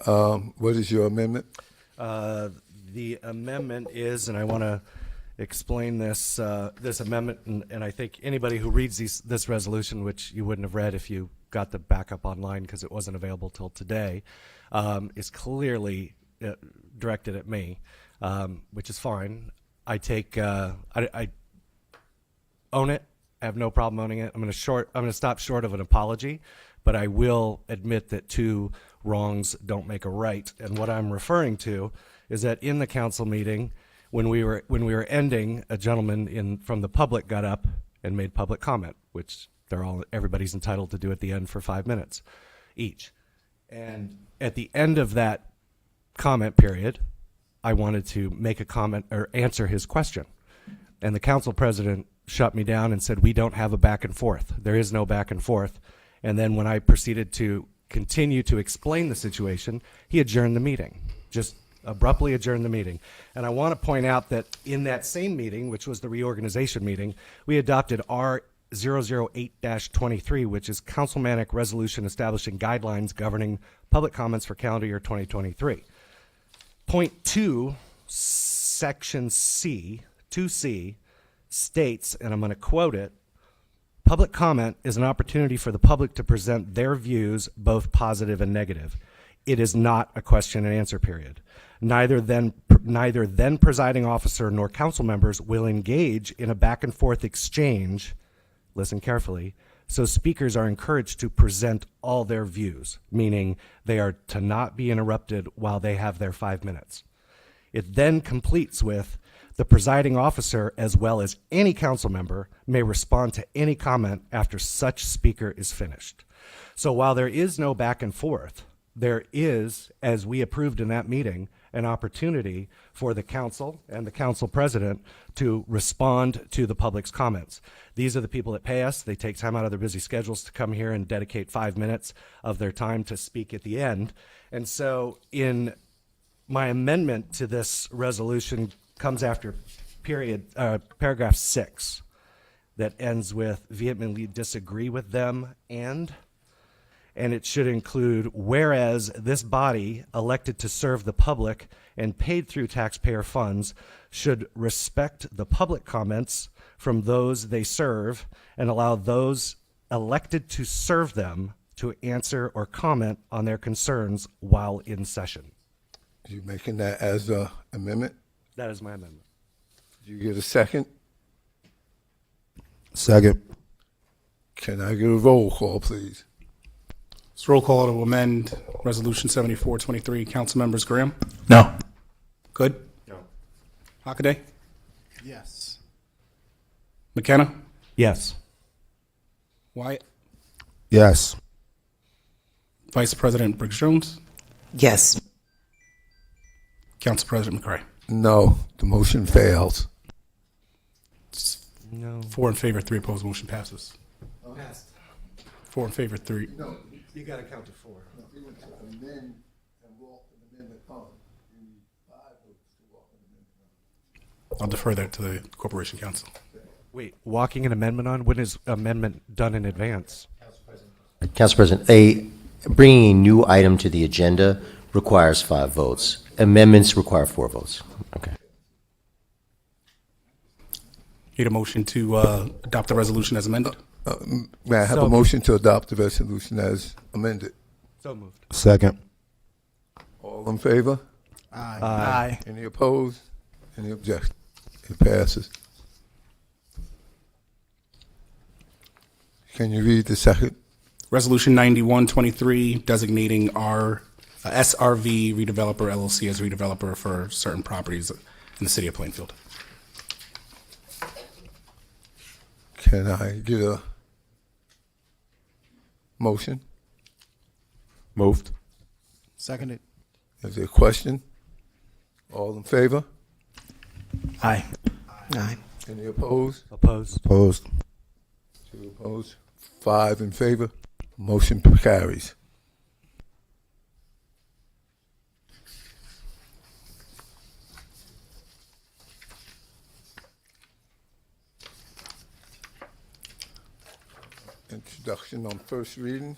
What is your amendment? The amendment is, and I want to explain this this amendment, and I think anybody who reads this resolution, which you wouldn't have read if you got the backup online because it wasn't available till today, is clearly directed at me, which is fine. I take I own it. I have no problem owning it. I'm going to stop short of an apology, but I will admit that two wrongs don't make a right. And what I'm referring to is that in the council meeting, when we were ending, a gentleman from the public got up and made public comment, which everybody's entitled to do at the end for 5 minutes each. And at the end of that comment period, I wanted to make a comment or answer his question. And the council president shut me down and said, we don't have a back and forth. There is no back and forth. And then when I proceeded to continue to explain the situation, he adjourned the meeting, just abruptly adjourned the meeting. And I want to point out that in that same meeting, which was the reorganization meeting, we adopted R008-23, which is councilmanic resolution establishing guidelines governing public comments for calendar year 2023. Point 2, section C, 2C, states, and I'm going to quote it, public comment is an opportunity for the public to present their views, both positive and negative. It is not a question and answer period. Neither then presiding officer nor council members will engage in a back and forth exchange, listen carefully, so speakers are encouraged to present all their views, meaning they are to not be interrupted while they have their 5 minutes. It then completes with, the presiding officer, as well as any council member, may respond to any comment after such speaker is finished. So while there is no back and forth, there is, as we approved in that meeting, an opportunity for the council and the council president to respond to the public's comments. These are the people that pay us. They take time out of their busy schedules to come here and dedicate 5 minutes of their time to speak at the end. And so in my amendment to this resolution comes after paragraph 6 that ends with vehemently disagree with them and it should include, whereas this body elected to serve the public and paid through taxpayer funds should respect the public comments from those they serve and allow those elected to serve them to answer or comment on their concerns while in session. Are you making that as an amendment? That is my amendment. Did you get a second? Second. Can I get a roll call, please? So roll call to amend Resolution 7423. Council members Graham? No. Good? No. Hockaday? Yes. McKenna? Yes. Wyatt? Yes. Vice President Briggs-Jones? Yes. Council President McCray? No, the motion fails. No. 4 in favor, 3 opposed, motion passes. Four in favor, three. No, You got to count to four. no, if you were to amend and walk an amendment on, you need 5 votes to walk an amendment on. I'll defer that to the Corporation Council. Wait, walking an amendment on? When is amendment done in advance? Council President, bringing a new item to the agenda requires 5 votes. Amendments require 4 votes. Okay. Need a motion to adopt the resolution as amended? May I have So a motion to adopt the resolution as amended? So moved. Second. All in favor? Aye. Any opposed? Any objection? It passes. Can you read the second? Resolution 9123, designating our SRV redeveloper LLC as redeveloper for certain properties in the city of Plainfield. Can I get a motion? Moved. Seconded. Is there a question? All in favor? Aye. Aye. Any opposed? Opposed. Opposed. 2 opposed. 5 in favor. Motion carries. Introduction on first reading.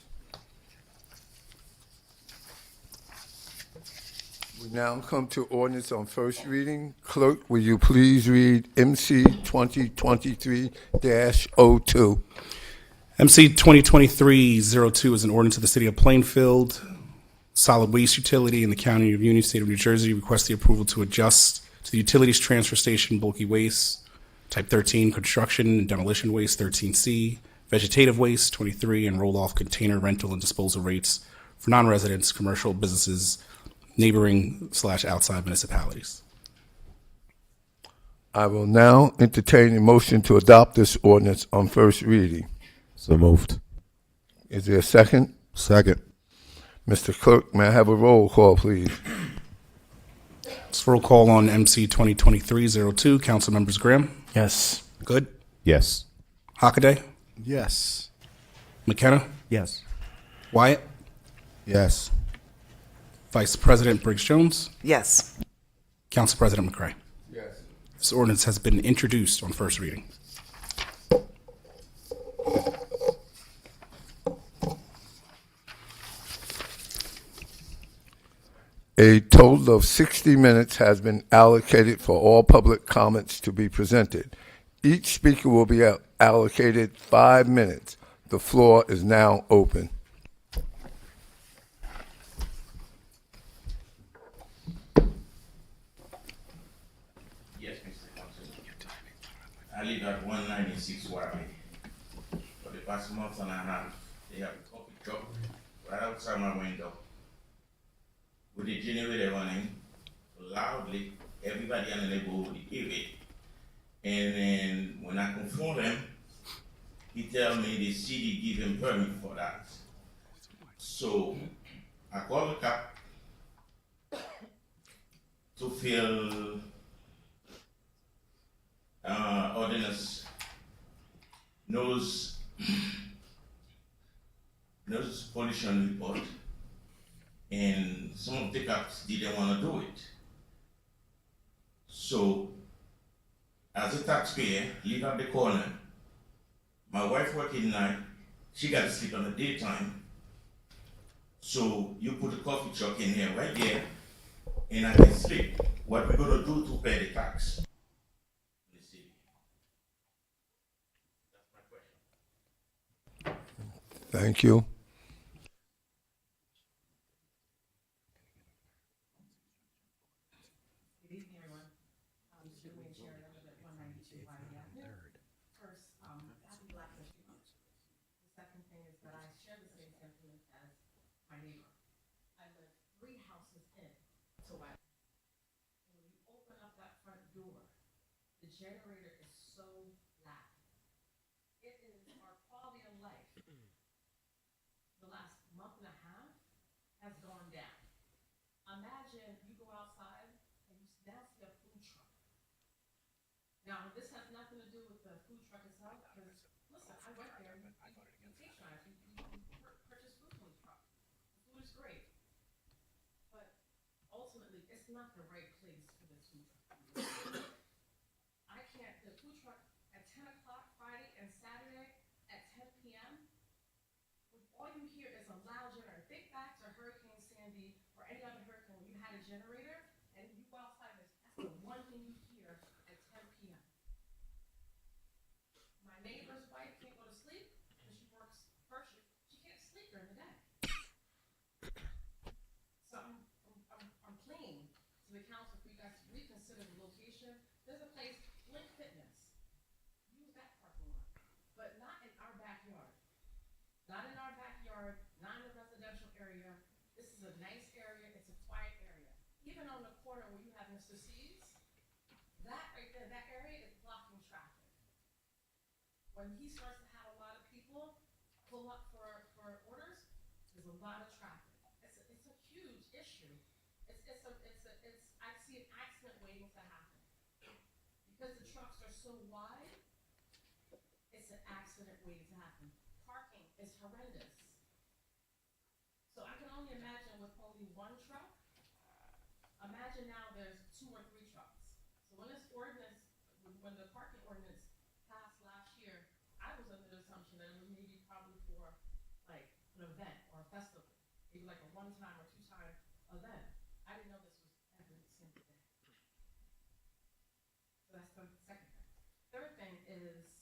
We now come to ordinance on first reading. Clerk, will you please read MC 2023-02? MC 2023-02 is an ordinance of the city of Plainfield, solid waste utility in the county of Union, state of New Jersey, requests the approval to adjust to the utilities transfer station bulky waste, type 13, construction and demolition waste, 13C, vegetative waste, 23, and roll-off container rental and disposal rates for non-residents, commercial businesses, neighboring/outside municipalities. I will now entertain a motion to adopt this ordinance on first reading. So moved. Is there a second? Second. Mr. Clerk, may I have a roll call, please? It's roll call on MC 2023-02. Council members Graham, Yes. Good, Yes. Hockaday, Yes. McKenna, Yes. Wyatt, Yes. Vice President Briggs Jones, Yes. Council President McCray. Yes. This ordinance has been introduced on first reading. A total of 60 minutes has been allocated for all public comments to be presented. Each speaker will be allocated 5 minutes. The floor is now open. Yes, Mr. Council. I live at 196 Warby. For the past month and a half, they have a coffee shop right outside my window with the generator running loudly. Everybody in the neighborhood hear it. And then when I confront him, he tell me the city give him permit for that. So I call the cop to fill ordinance knows pollution report, and some of the cops didn't want to do it. So, as a taxpayer, live at the corner. My wife working night, she got to sleep in the daytime. So you put a coffee truck in here right there, and I can sleep. What we're gonna do to pay the tax? Thank you. The generator is so loud. It is our quality of life. The last month and a half has gone down. Imagine you go outside and you now see a food truck. Now, this has nothing to do with the food truck itself, because listen, I went there, you patronize, you great. But ultimately, it's not the right place for this food truck. I can't, the food truck at 10 o'clock Friday and Saturday at 10 p.m., all you hear is a loud generator. Think back to Hurricane Sandy or any other hurricane when you had a generator and you go outside, that's the one thing you hear at 10 p.m. My neighbor's wife can't go to sleep because she works first shift. She can't sleep during the day. So I'm pleading to the council for you guys to reconsider the location. There's a place, Link Fitness. Use that parking lot, but not in our backyard. Not in our backyard, not in the residential area. This is a nice area, it's a quiet area. Even on the corner where you have Mr. C's, that right there, that area is blocking traffic. When he starts to have a lot of people pull up for orders, there's a lot of traffic. It's a huge issue. I see an accident waiting to happen. Because the trucks are so wide, it's an accident waiting to happen. Parking is horrendous. So I can only imagine with only one truck, imagine now there's 2 or 3 trucks. So when this ordinance, when the parking ordinance passed last year, I was under the assumption that it was maybe probably for like an event or a festival, maybe like a 1-time or 2-time event. I didn't know this was every single day. So that's the second thing. Third thing is,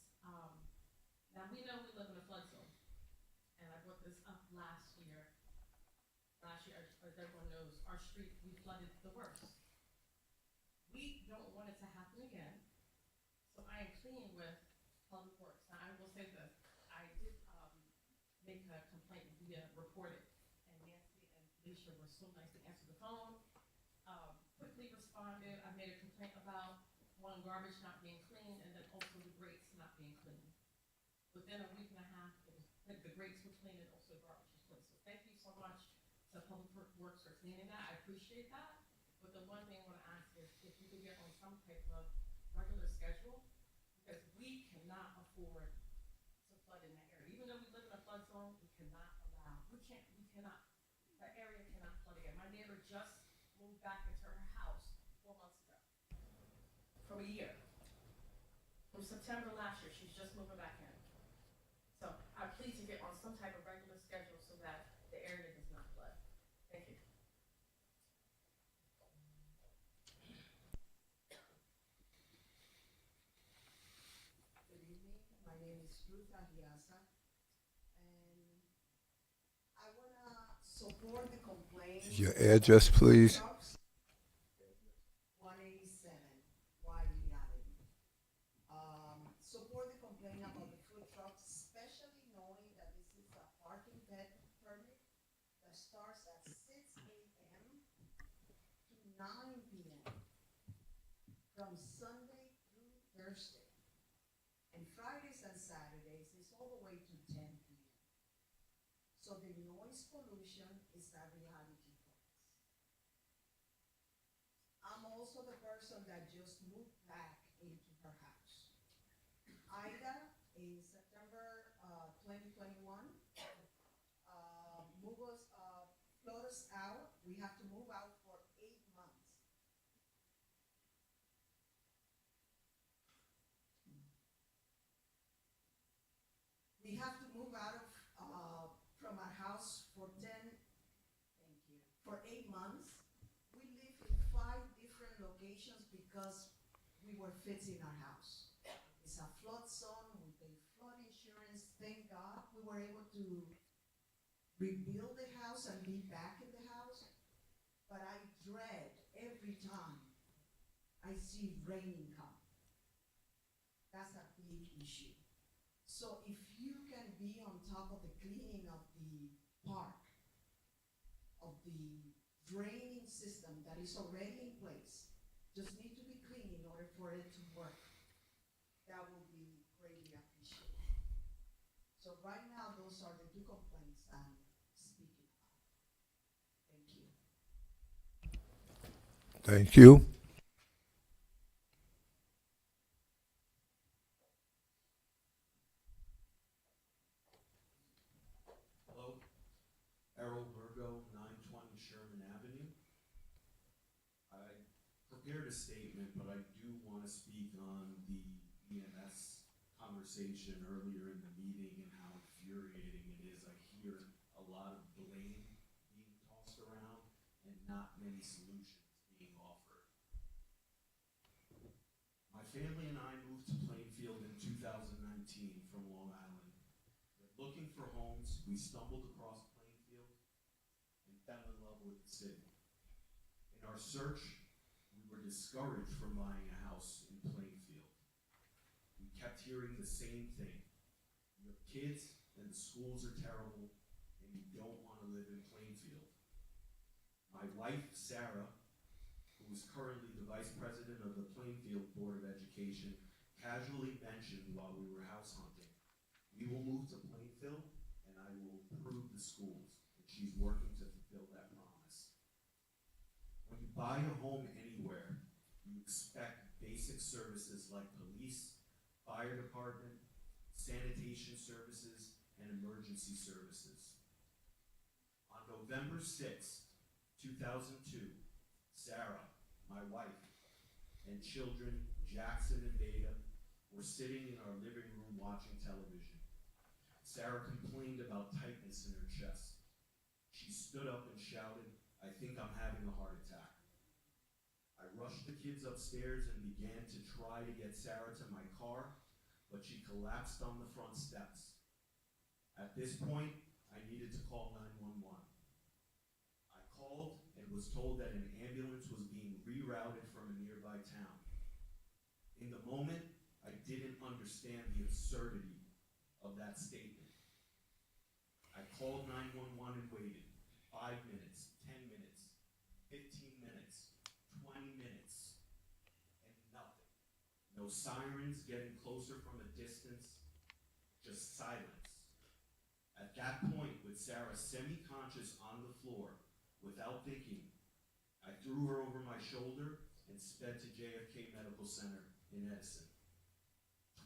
now we know we live in a flood zone, and I brought this up last year. Last year, as everyone knows, our street, we flooded the worst. We don't want it to happen again, so I am pleading with Public Works. Now, I will say this, I did make a complaint via reported, and Nancy and Alicia were so nice to answer the phone, quickly responded. I made a complaint about, one, garbage not being clean, and then also the grates not being clean. Within a week and a half, it was, like, the grates were clean and also garbage was clean. So thank you so much to Public Works for cleaning that. I appreciate that. But the one thing I want to ask is if we could get on some type of regular schedule, because we cannot afford to flood in that area. Even though we live in a flood zone, we cannot, that area cannot flood again. My neighbor just moved back into her house 4 months ago. From a year. From September last year, she's just moving back in. So I plead to get on some type of regular schedule so that the area does not flood. Thank you. Good evening. My name is Ruth Arriaza, and I want to support the complaint. Your address, please. 187 Wiley Avenue. Support the complaint about the food trucks, especially knowing that this is a parking permit that starts at 6 a.m. to 9 p.m. from Sunday through Thursday. And Fridays and Saturdays is all the way to 10 p.m. So the noise pollution is a reality for us. I'm also the person that just moved back into her house. Ida, in September 2021, flood us out. We have to move out for 8 months. We have to move out of from our house for 8 months. We live in 5 different locations because we were fixing our house. It's a flood zone, we pay flood insurance. Thank God we were able to rebuild the house and be back in the house. But I dread every time I see raining come. That's a big issue. So if you can be on top of the cleaning of the park, of the draining system that is already in place, just need to be clean in order for it to work, that will be greatly appreciated. So right now, those are the 2 complaints I'm speaking about. Thank you. Thank you. Hello, Errol Virgo, 9 prepared a statement, but I do want to speak on the EMS conversation earlier in the meeting and how infuriating it is. I hear a lot of blame being tossed around and not many solutions being offered. My family and I moved to Plainfield in 2019 from Long Island. Looking for homes, we stumbled across Plainfield and fell in love with the city. In our search, we were discouraged from buying a house in Plainfield. We kept hearing the same thing. You have kids and the schools are terrible and you don't want to live in Plainfield. My wife, Sarah, who is currently the vice president of the Plainfield Board of Education, casually mentioned while we were house hunting, we will move to Plainfield and I will improve the schools. And she's working to fulfill that promise. When you buy a home anywhere, you expect basic services like police, fire department, sanitation services, and emergency services. On November 6th, 2002, Sarah, my wife, and children, Jackson and Beta, were sitting in our living room watching television. Sarah complained about tightness in her chest. She stood up and shouted, "I think I'm having a heart attack." I rushed the kids upstairs and began to try to get Sarah to my car, but she collapsed on the front steps. At this point, I needed to call 911. I called and was told that an ambulance was being rerouted from a nearby town. In the moment, I didn't understand the absurdity of that statement. I called 911 and waited 5 minutes, 10 minutes, 15 minutes, 20 minutes, and nothing. No sirens getting closer from a distance, just silence. At that point, with Sarah semi-conscious on the floor, without thinking, I threw her over my shoulder and sped to JFK Medical Center in Edison.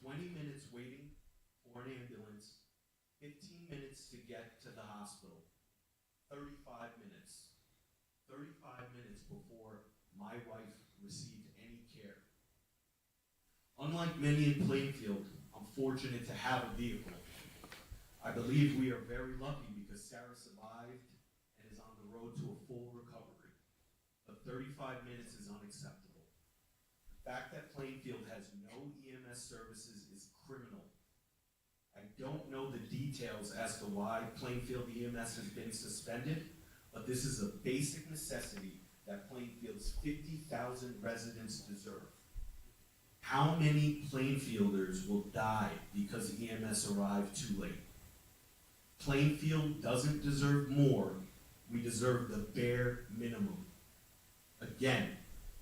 20 minutes waiting for an ambulance, 15 minutes to get to the hospital, 35 minutes. 35 minutes before my wife received any care. Unlike many in Plainfield, I'm fortunate to have a vehicle. I believe we are very lucky because Sarah survived and is on the road to a full recovery. But 35 minutes is unacceptable. The fact that Plainfield has no EMS services is criminal. I don't know the details as to why Plainfield EMS has been suspended, but this is a basic necessity that Plainfield's 50,000 residents deserve. How many Plainfielders will die because EMS arrived too late? Plainfield doesn't deserve more. We deserve the bare minimum. Again,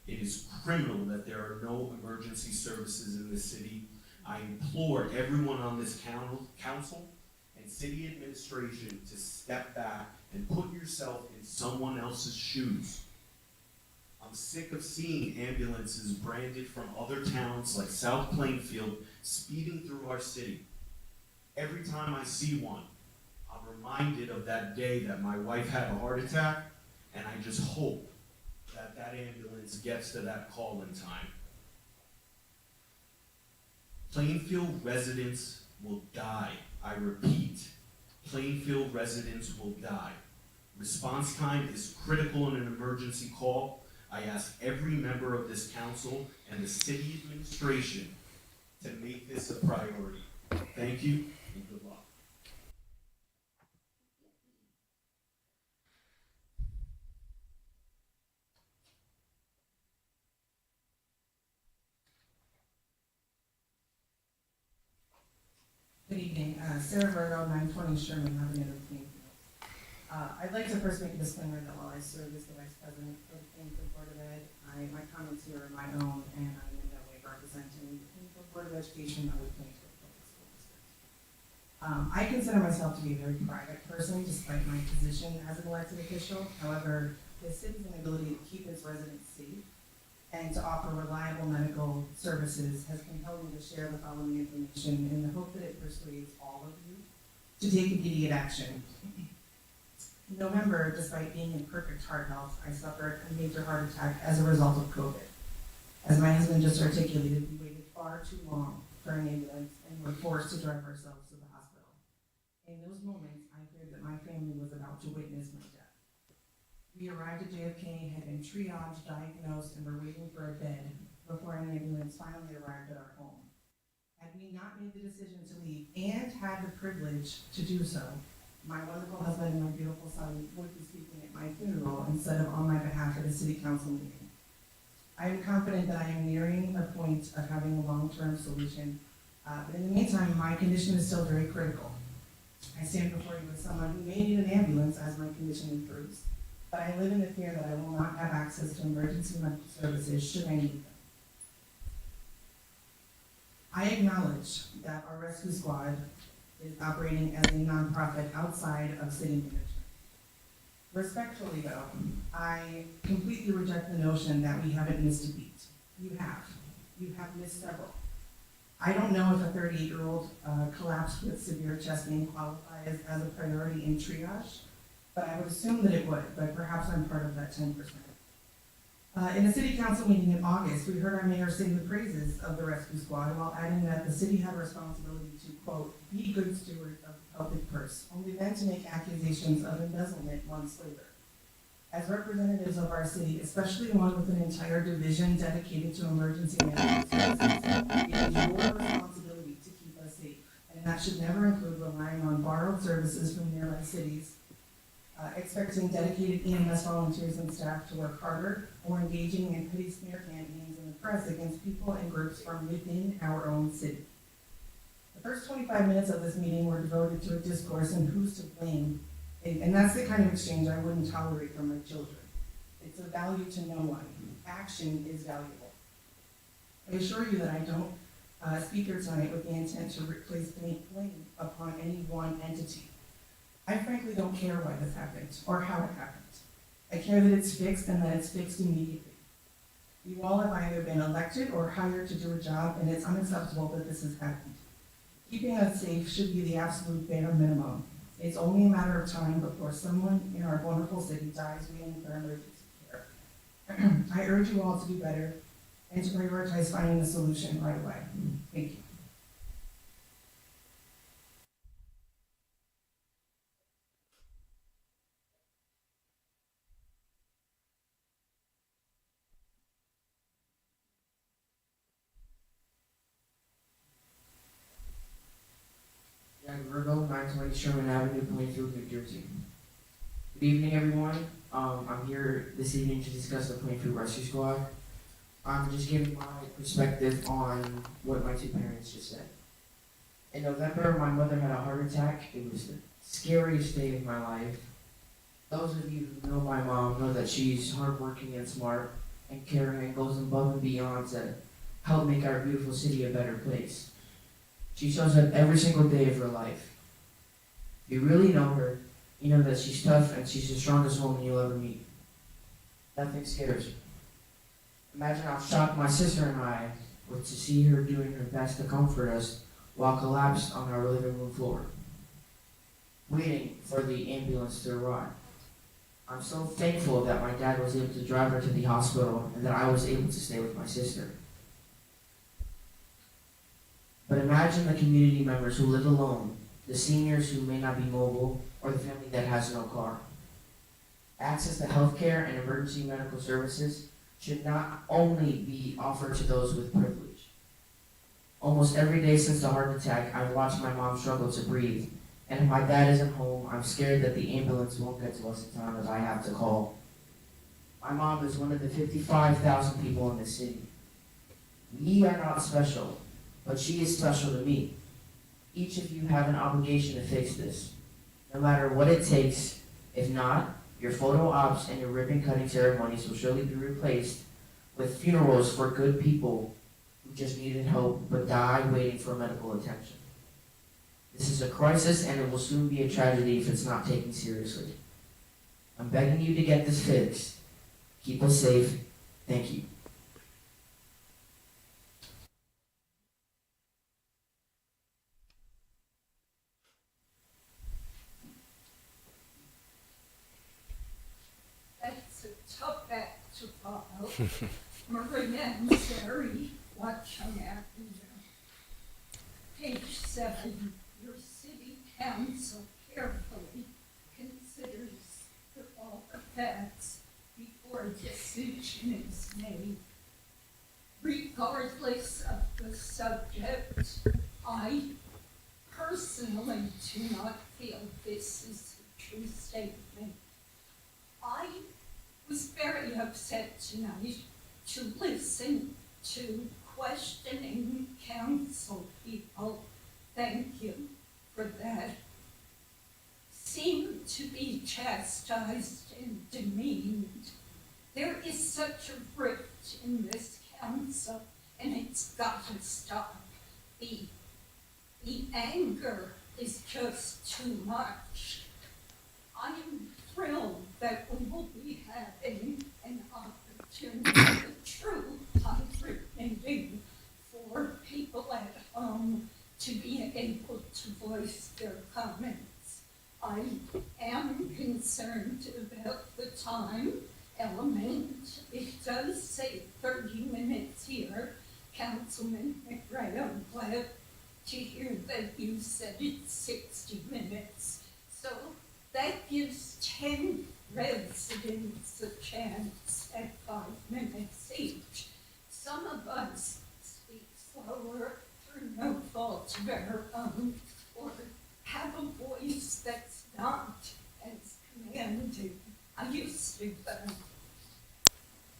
it is criminal that there are no emergency services in the city. I implore everyone on this council and city administration to step back and put yourself in someone else's shoes. I'm sick of seeing ambulances branded from other towns like South Plainfield speeding through our city. Every time I see one, I'm reminded of that day that my wife had a heart attack, and I just hope that that ambulance gets to that call in time. Plainfield residents will die. I repeat, Plainfield residents will die. Response time is critical in an emergency call. I ask every member of this council and the city administration to make this a priority. Thank you and good luck. Good evening. Sarah Virgo, 920 Sherman Avenue, Plainfield. I'd like to first make a disclaimer that while I serve as the Vice President for the Plainfield Board of Ed, my comments here are my own, and I'm in no way representing the Plainfield Board of Education or the Plainfield Public School District. I consider myself to be a very private person, despite my position as an elected official. However, the city's inability to keep its residents safe and to offer reliable medical services has compelled me to share the following information in the hope that it persuades all of you to take immediate action. In November, despite being in perfect heart health, I suffered a major heart attack as a result of COVID. As my husband just articulated, we waited far too long for an ambulance and were forced to drive ourselves to the hospital. In those moments, I feared that my family was about to witness my death. We arrived at JFK, had been triaged, diagnosed, and were waiting for a bed before an ambulance finally arrived at our home. Had we not made the decision to leave and had the privilege to do so, my wonderful husband and my beautiful son would be speaking at my funeral instead of on my behalf at a city council meeting. I am confident that I am nearing a point of having a long-term solution, but in the meantime, my condition is still very critical. I stand before you as someone who may need an ambulance as my condition improves, but I live in the fear that I will not have access to emergency medical services should I need them. I acknowledge that our rescue squad is operating as a nonprofit outside of city management. Respectfully though, I completely reject the notion that we haven't missed a beat. You have. You have missed several. I don't know if a 38-year-old collapsed with severe chest pain qualifies as a priority in triage, but I would assume that it would, but perhaps I'm part of that 10%. In a city council meeting in August, we heard our mayor sing the praises of the rescue squad while adding that the city had a responsibility to, quote, be good stewards of the public purse, only then to make accusations of embezzlement months later. As representatives of our city, especially one with an entire division dedicated to emergency medical services, it is your responsibility to keep us safe, and that should never include relying on borrowed services from nearby cities, expecting dedicated EMS volunteers and staff to work harder, or engaging in petty smear campaigns in the press against people and groups from within our own city. The first 25 minutes of this meeting were devoted to a discourse on who's to blame, and that's the kind of exchange I wouldn't tolerate from my children. It's of value to no one. Action is valuable. I assure you that I don't speak here tonight with the intent to place blame upon any one entity. I frankly don't care why this happened or how it happened. I care that it's fixed and that it's fixed immediately. You all have either been elected or hired to do a job, and it's unacceptable that this has happened. Keeping us safe should be the absolute bare minimum. It's only a matter of time before someone in our wonderful city dies waiting for emergency care. I urge you all to do better and to prioritize finding a solution right away. Thank you. Jack Virgo, 920 Sherman Avenue, Plainfield, New Jersey. Good evening, everyone. I'm here this evening to discuss the Plainfield Rescue Squad. I'm just giving my perspective on what my two parents just said. In November, my mother had a heart attack. It was the scariest day of my life. Those of you who know my mom know that she's hardworking and smart and caring and goes above and beyond to help make our beautiful city a better place. She shows up every single day of her life. If you really know her, you know that she's tough and she's the strongest woman you'll ever meet. Nothing scares her. Imagine how shocked my sister and I were to see her doing her best to comfort us while collapsed on our living room floor, waiting for the ambulance to arrive. I'm so thankful that my dad was able to drive her to the hospital and that I was able to stay with my sister. But imagine the community members who live alone, the seniors who may not be mobile, or the family that has no car. Access to healthcare and emergency medical services should not only be offered to those with privilege. Almost every day since the heart attack, I've watched my mom struggle to breathe, and if my dad isn't home, I'm scared that the ambulance won't get to us in time as I have to call. My mom is one of the 55,000 people in this city. We are not special, but she is special to me. Each of you have an obligation to fix this, no matter what it takes. If not, your photo ops and your ribbon cutting ceremonies will surely be replaced with funerals for good people who just needed help but died waiting for medical attention. This is a crisis and it will soon be a tragedy if it's not taken seriously. I'm begging you to get this fixed. Keep us safe. Thank you. That's a tough act to follow. Maria and Sari, watching at page 7, your city council carefully considers all the facts before a decision is made. Regardless of the subject, I personally do not feel this is a true statement. I was very upset tonight to listen to questioning council people, thank you for that, seem to be chastised and demeaned. There is such a rift in this council, and it's got to stop. The anger is just too much. I am thrilled that we will be having an opportunity, a true hybrid meeting for people at home to be able to voice their comments. I am concerned about the time element. It does say 30 minutes here. Councilman McGrath, glad to hear that you said it's 60 minutes. So that gives 10 residents a chance at 5 minutes each. Some of us speak slower through no fault of our own, or have a voice that's not as commanding. I used to,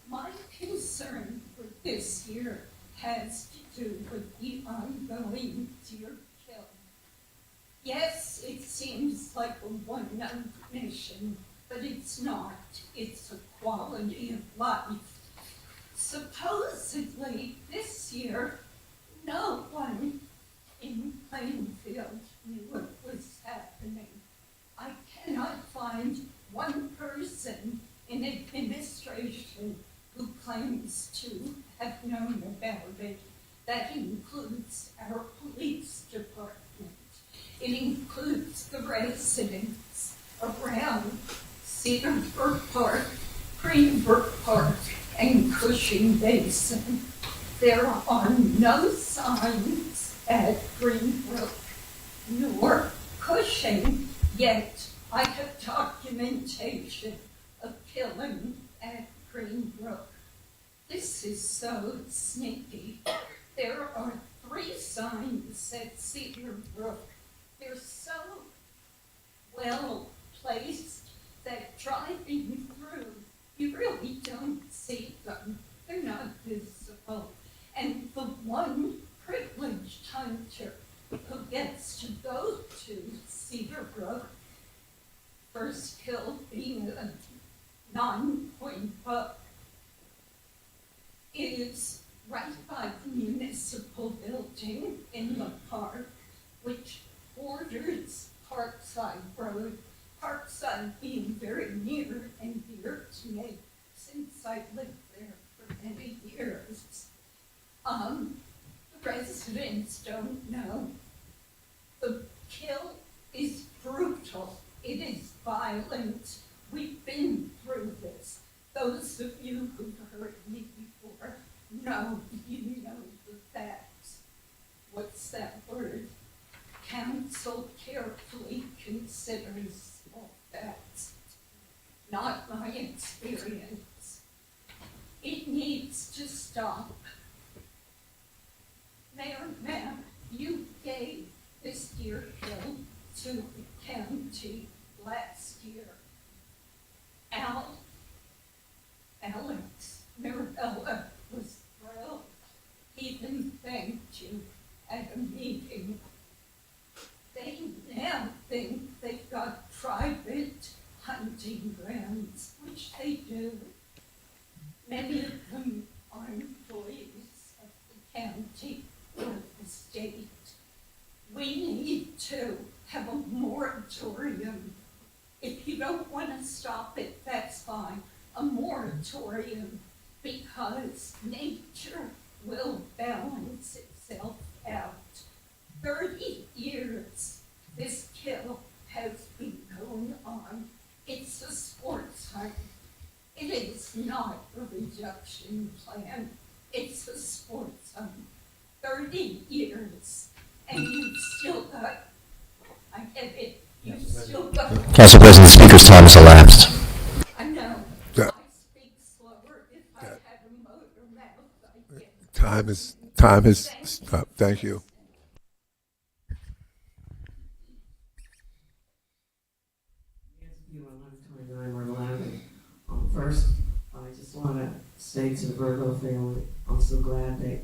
my concern for this year has to do with the ongoing deer kill. Yes, it seems like a one-note mission, but it's not. It's a quality of life. Supposedly, this year, no one in Plainfield knew what was happening. I cannot find one person in administration who claims to have known about it. That includes our police department. It includes the residents around Cedar Brook Park, Greenbrook Park, and Cushing Basin. There are no signs at Greenbrook nor Cushing, yet I have documentation of killing at Greenbrook. This is so sneaky. There are 3 signs at Cedar Brook. They're so well placed that driving through, you really don't see them. They're not visible. And the one privileged hunter who gets to go to Cedar Brook, first kill being a 9-point buck, is right by the municipal building in the park, which borders Parkside Road. Parkside being very near and dear to me since I lived there for many years. The residents don't know. The kill is brutal. It is violent. We've been through this. Those of you who've heard me before know you know the facts. What's that word? Council carefully considers all facts, not my experience. It needs to stop. Mayor, ma'am, you gave this deer kill to the county last year. Alex Mirabella was thrilled. He even thanked you at a meeting. They now think they've got private hunting grounds, which they do. Many of them are employees of the county or the state. We need to have a moratorium. If you don't want to stop it, that's fine. A moratorium, because nature will balance itself out. 30 years this kill has been going on. It's a sports hunt. It is not a reduction plan. It's a sports zone. 30 years, and you've still got, I get it, you've still got. Council President, the speaker's time has elapsed. I know. Yeah. I speak slower. If I had a motor mouth, I'd get. Time is stopped. Thank you. First, I just want to say to the Virgo family, I'm so glad that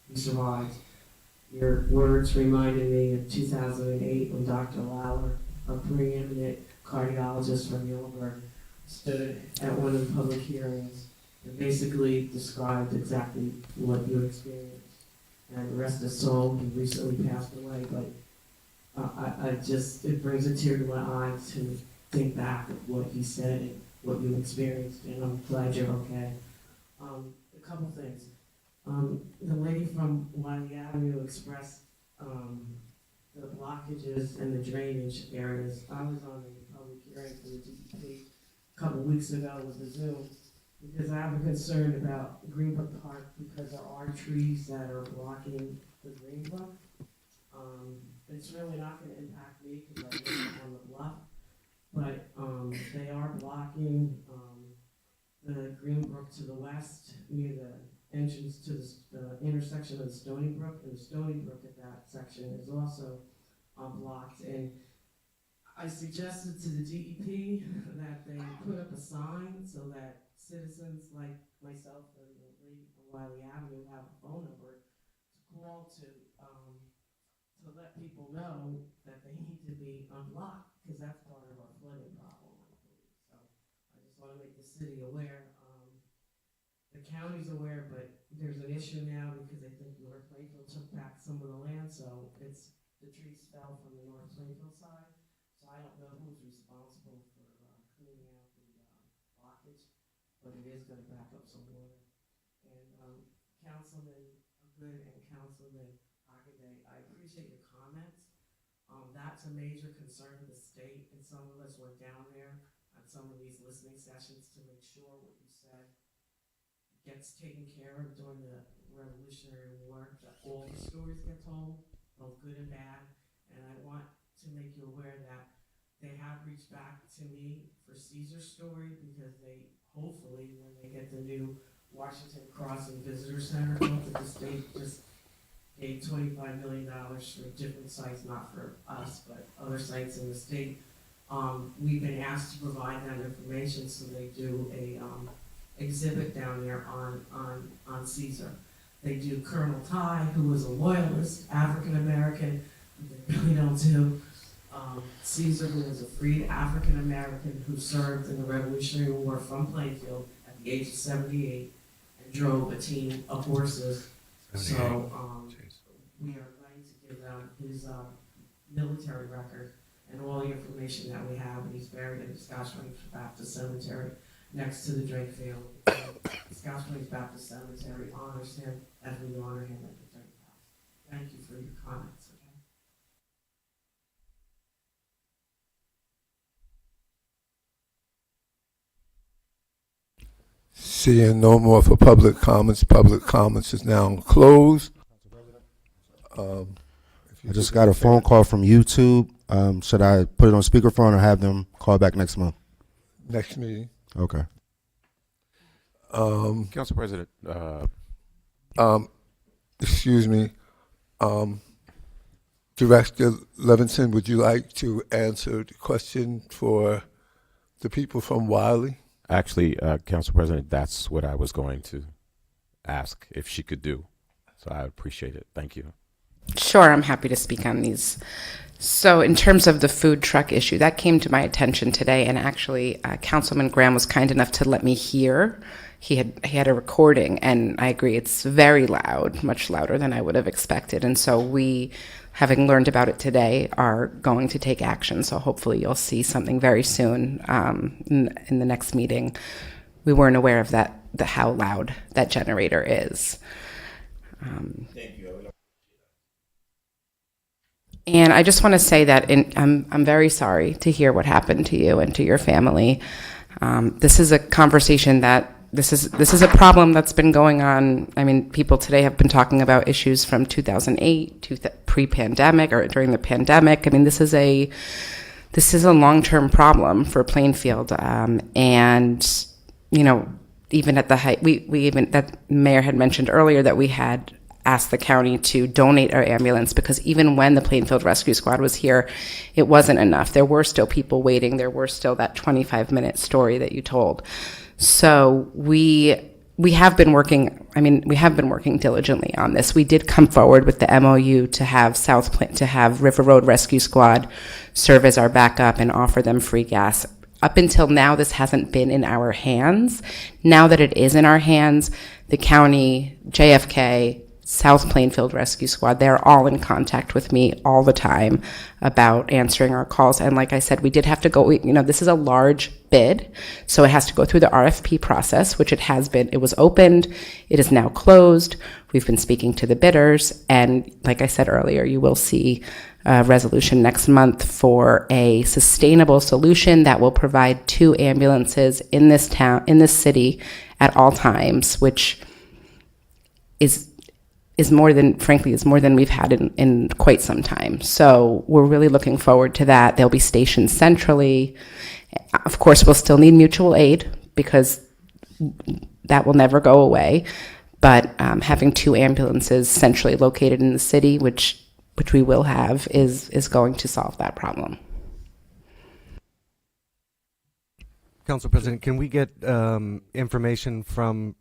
you survived. Your words reminded me of 2008 when Dr. Lauer, a preeminent cardiologist from Muhlenberg, stood at one of the public hearings and basically described exactly what you experienced. And rest his soul, he recently passed away, but it brings a tear to my eye to think back of what he said and what you experienced, and I'm glad you're okay. A couple things. The lady from Wiley Avenue expressed the blockages and the drainage areas. I was on a public hearing for the DEP a couple weeks ago with the Zoom because I have a concern about Greenbrook Park because there are trees that are blocking the Greenbrook. It's really not going to impact me because I live on the bluff, but they are blocking the Greenbrook to the west near the entrance to the intersection of the Stony Brook, and the Stony Brook at that section is also blocked. And I suggested to the DEP that they put up a sign so that citizens like myself and the lady from Wiley Avenue have a phone number to call to let people know that they need to be unblocked, because that's part of our flooding problem, I believe. So I just want to make the city aware. The county's aware, but there's an issue now because I think North Plainfield took back some of the land, so the trees fell from the North Plainfield side. So I don't know who's responsible for cleaning out the blockage, but it is going to back up some water. And Councilman Good and Councilman Hockaday, I appreciate your comments. That's a major concern of the state, and some of us went down there on some of these listening sessions to make sure what you said gets taken care of during the Revolutionary War, that all the stories get told, both good and bad. And I want to make you aware that they have reached back to me for Caesar's story because they hopefully, when they get the new Washington Crossing Visitor Center built, that the state just gave $25 million for different sites, not for us, but other sites in the state. We've been asked to provide them information, so they do a exhibit down there on Caesar. They do Colonel Ty, who was a loyalist, African American. They really don't do Caesar, who was a freed African American who served in the Revolutionary War from Plainfield at the age of 78 and drove a team of horses. So we are going to give them his military record and all the information that we have. And he's buried in the Scotch Springs Baptist Cemetery next to the Drake Field. The Scotch Springs Baptist Cemetery honors him as we honor him at the Drake House. Thank you for your comments. Okay? Seeing no more for public comments is now closed. I just got a phone call from YouTube. Should I put it on speakerphone or have them call back next month? Next meeting. Okay. Council President. Excuse me. Director Levinson, would you like to answer the question for the people from Wiley? Actually, Council President, that's what I was going to ask if she could do. So I appreciate it. Thank you. Sure, I'm happy to speak on these. So in terms of the food truck issue, that came to my attention today, and actually Councilman Graham was kind enough to let me hear. He had a recording, and I agree, it's very loud, much louder than I would have expected. And so we, having learned about it today, are going to take action. So hopefully you'll see something very soon in the next meeting. We weren't aware of that, how loud that generator is. Thank you. And I just want to say that I'm very sorry to hear what happened to you and to your family. This is a conversation that this is a problem that's been going on. I mean, people today have been talking about issues from 2008 to pre-pandemic or during the pandemic. I mean, this is a long-term problem for Plainfield, and you know, even at the height, we even that Mayor had mentioned earlier that we had asked the county to donate our ambulance, because even when the Plainfield Rescue Squad was here, it wasn't enough. There were still people waiting. There were still that 25-minute story that you told. So we have been working. I mean, we have been working diligently on this. We did come forward with the MOU to have River Road Rescue Squad serve as our backup and offer them free gas. Up until now, this hasn't been in our hands. Now that it is in our hands, the county, JFK, South Plainfield Rescue Squad, they're all in contact with me all the time about answering our calls. And like I said, we did have to go, this is a large bid, so it has to go through the RFP process, which it has been. It was opened. It is now closed. We've been speaking to the bidders. And like I said earlier, you will see a resolution next month for a sustainable solution that will provide 2 ambulances in this town, in this city at all times, which is more than we've had in quite some time. So we're really looking forward to that. They'll be stationed centrally. Of course, we'll still need mutual aid because that will never go away. But having 2 ambulances centrally located in the city, which we will have, is going to solve that problem. Council President, can we get information from,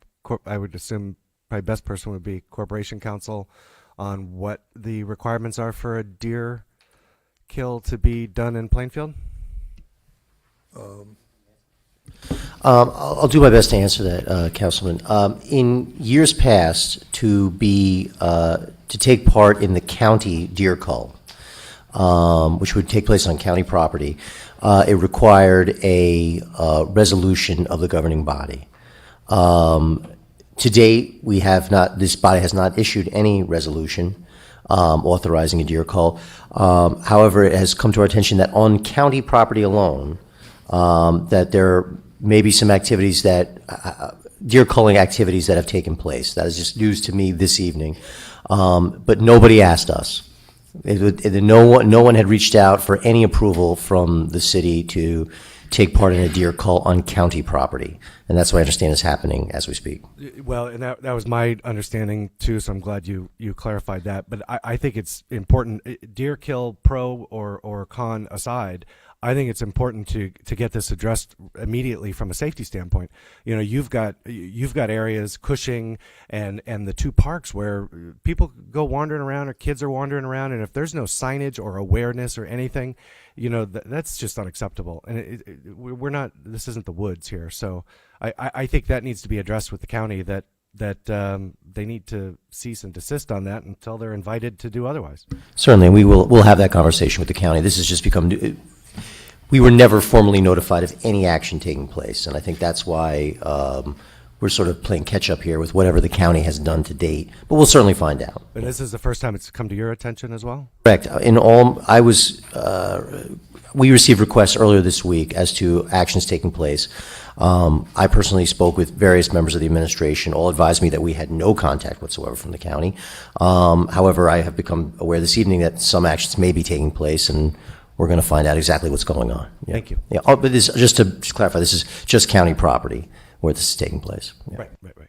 I would assume probably best person would be Corporation Counsel, on what the requirements are for a deer kill to be done in Plainfield? I'll do my best to answer that, Councilman. In years past, to take part in the county deer cull, which would take place on county property, it required a resolution of the governing body. To date, this body has not issued any resolution authorizing a deer cull. However, it has come to our attention that on county property alone, that there may be some activities deer culling activities that have taken place. That is just news to me this evening. But nobody asked us. No one had reached out for any approval from the city to take part in a deer cull on county property. And that's what I understand is happening as we speak. Well, and that was my understanding too, so I'm glad you clarified that. But I think it's important, deer kill pro or con aside, I think it's important to get this addressed immediately from a safety standpoint. You've got areas, Cushing and the 2 parks where people go wandering around or kids are wandering around, and if there's no signage or awareness or anything, that's just unacceptable. And this isn't the woods here. So I think that needs to be addressed with the county, that they need to cease and desist on that until they're invited to do otherwise. Certainly, we'll have that conversation with the county. This has just become, we were never formally notified of any action taking place, and I think that's why we're sort of playing catch up here with whatever the county has done to date. But we'll certainly find out. And this is the first time it's come to your attention as well? Correct. We received requests earlier this week as to actions taking place. I personally spoke with various members of the administration. All advised me that we had no contact whatsoever from the county. However, I have become aware this evening that some actions may be taking place, and we're going to find out exactly what's going on. Yeah. Thank you. Yeah. But just to clarify, this is just county property where this is taking place. Yeah. Right.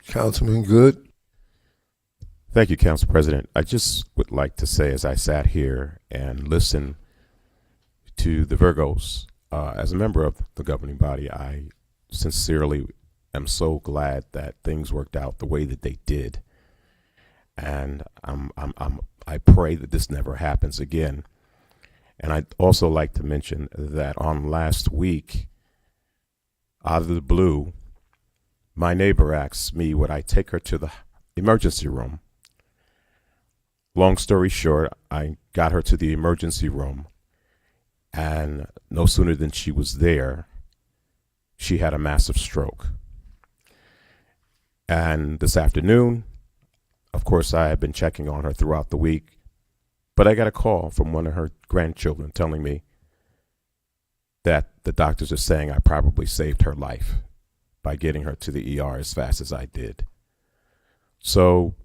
Councilman Good. Thank you, Council President. I just would like to say, as I sat here and listened to the Virgos, as a member of the governing body, I sincerely am so glad that things worked out the way that they did, and I pray that this never happens again. And I'd also like to mention that on last week, out of the blue, my neighbor asked me would I take her to the emergency room. Long story short, I got her to the emergency room, and no sooner than she was there, she had a massive stroke. And this afternoon, of course, I have been checking on her throughout the week, but I got a call from one of her grandchildren telling me that the doctors are saying I probably saved her life. by getting her to the ER as fast as I did. So,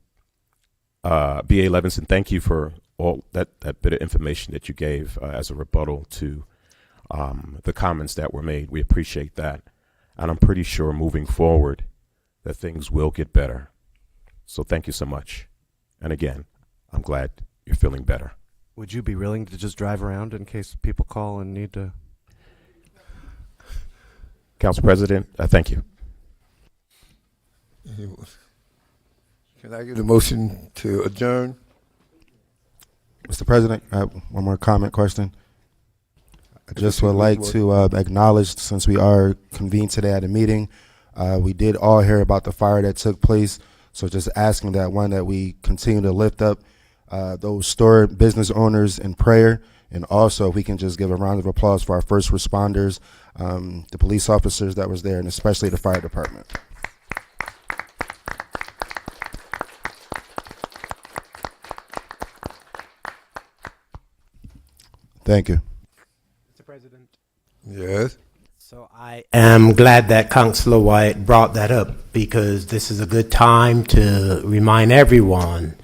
B.A. Levinson, thank you for all that bit of information that you gave as a rebuttal to the comments that were made. We appreciate that. And I'm pretty sure moving forward that things will get better. So thank you so much. And again, I'm glad you're feeling better. Would you be willing to just drive around in case people call and need to? Council President, thank you. Can I get a motion to adjourn? Mr. President, I have one more comment question. I just would like to acknowledge, since we are convened today at a meeting, we did all hear about the fire that took place. So just asking that we continue to lift up those store business owners in prayer. And also, if we can just give a round of applause for our first responders, the police officers that was there, and especially the fire department. Thank you. Mr. President. Yes. So I am glad that Councillor White brought that up, because this is a good time to remind everyone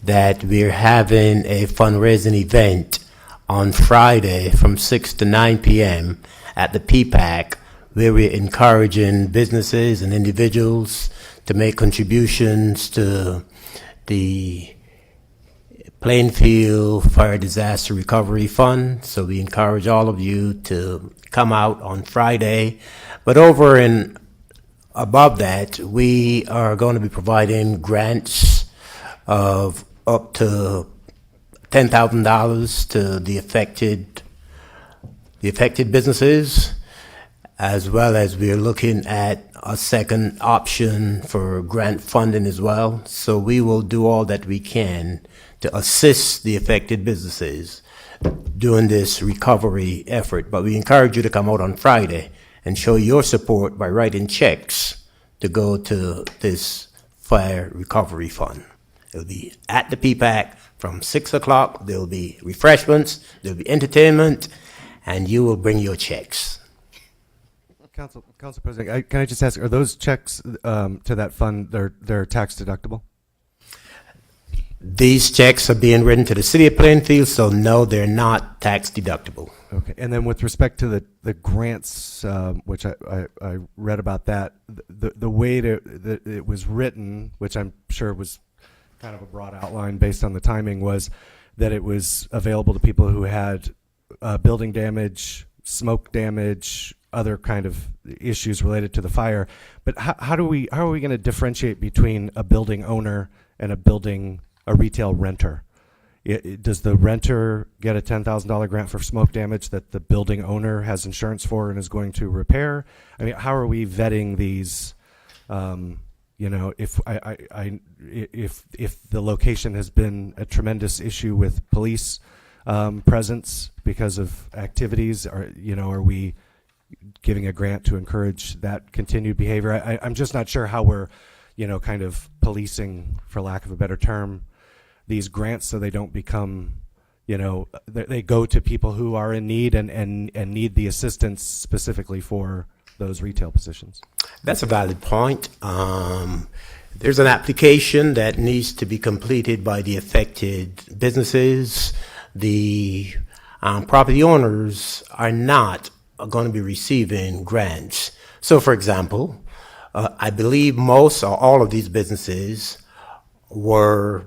that we're having a fundraising event on Friday from 6 to 9 p.m. at the PPAC, where we're encouraging businesses and individuals to make contributions to the Plainfield Fire Disaster Recovery Fund. So we encourage all of you to come out on Friday. But over and above that, we are going to be providing grants of up to $10,000 to the affected businesses, as well as we're looking at a second option for grant funding as well. So we will do all that we can to assist the affected businesses during this recovery effort. But we encourage you to come out on Friday and show your support by writing checks to go to this fire recovery fund. It'll be at the PPAC from 6 o'clock. There'll be refreshments, there'll be entertainment, and you will bring your checks. Council President, can I just ask, are those checks to that fund, they're tax deductible? These checks are being written to the city of Plainfield, so no, they're not tax deductible. Okay. And then with respect to the grants, which I read about that, the way that it was written, which I'm sure was kind of a broad outline based on the timing, was that it was available to people who had building damage, smoke damage, other kind of issues related to the fire. But how are we going to differentiate between a building owner and a retail renter? Does the renter get a $10,000 grant for smoke damage that the building owner has insurance for and is going to repair? I mean, how are we vetting these? If the location has been a tremendous issue with police presence because of activities, are we giving a grant to encourage that continued behavior? I'm just not sure how we're, kind of policing, for lack of a better term, these grants so they don't become, they go to people who are in need and need the assistance specifically for those retail positions. That's a valid point. There's an application that needs to be completed by the affected businesses. The property owners are not going to be receiving grants. So, for example, I believe most or all of these businesses were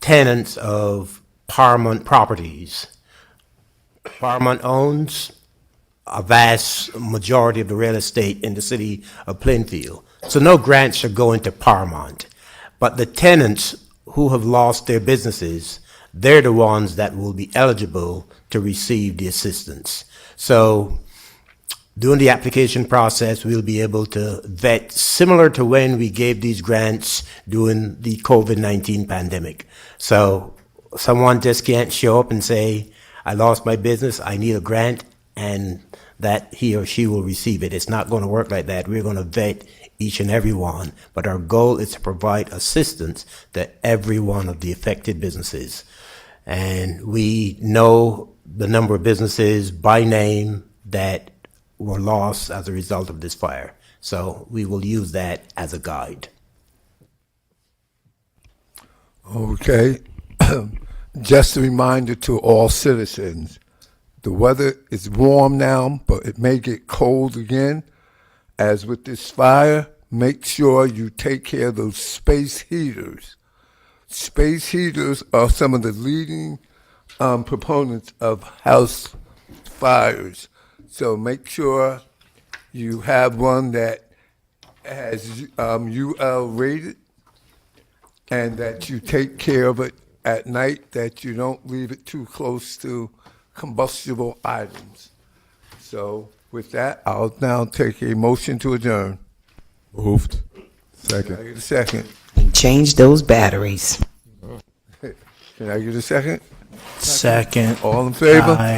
tenants of Paramount Properties. Paramount owns a vast majority of the real estate in the city of Plainfield. So no grants are going to Paramount. But the tenants who have lost their businesses, they're the ones that will be eligible to receive the assistance. So during the application process, we'll be able to vet, similar to when we gave these grants during the COVID-19 pandemic. So someone just can't show up and say, I lost my business, I need a grant, and that he or she will receive it. It's not going to work like that. We're going to vet each and every one, but our goal is to provide assistance to every one of the affected businesses. And we know the number of businesses by name that were lost as a result of this fire. So we will use that as a guide. Okay. Just a reminder to all citizens, the weather is warm now, but it may get cold again. As with this fire, make sure you take care of those space heaters. Space heaters are some of the leading proponents of house fires. So make sure you have one that has UL rated and that you take care of it at night, that you don't leave it too close to combustible items. So with that, I'll now take a motion to adjourn. Moved. Can I get a second? And change those batteries. Can I get a second? Second. All in favor? Aye.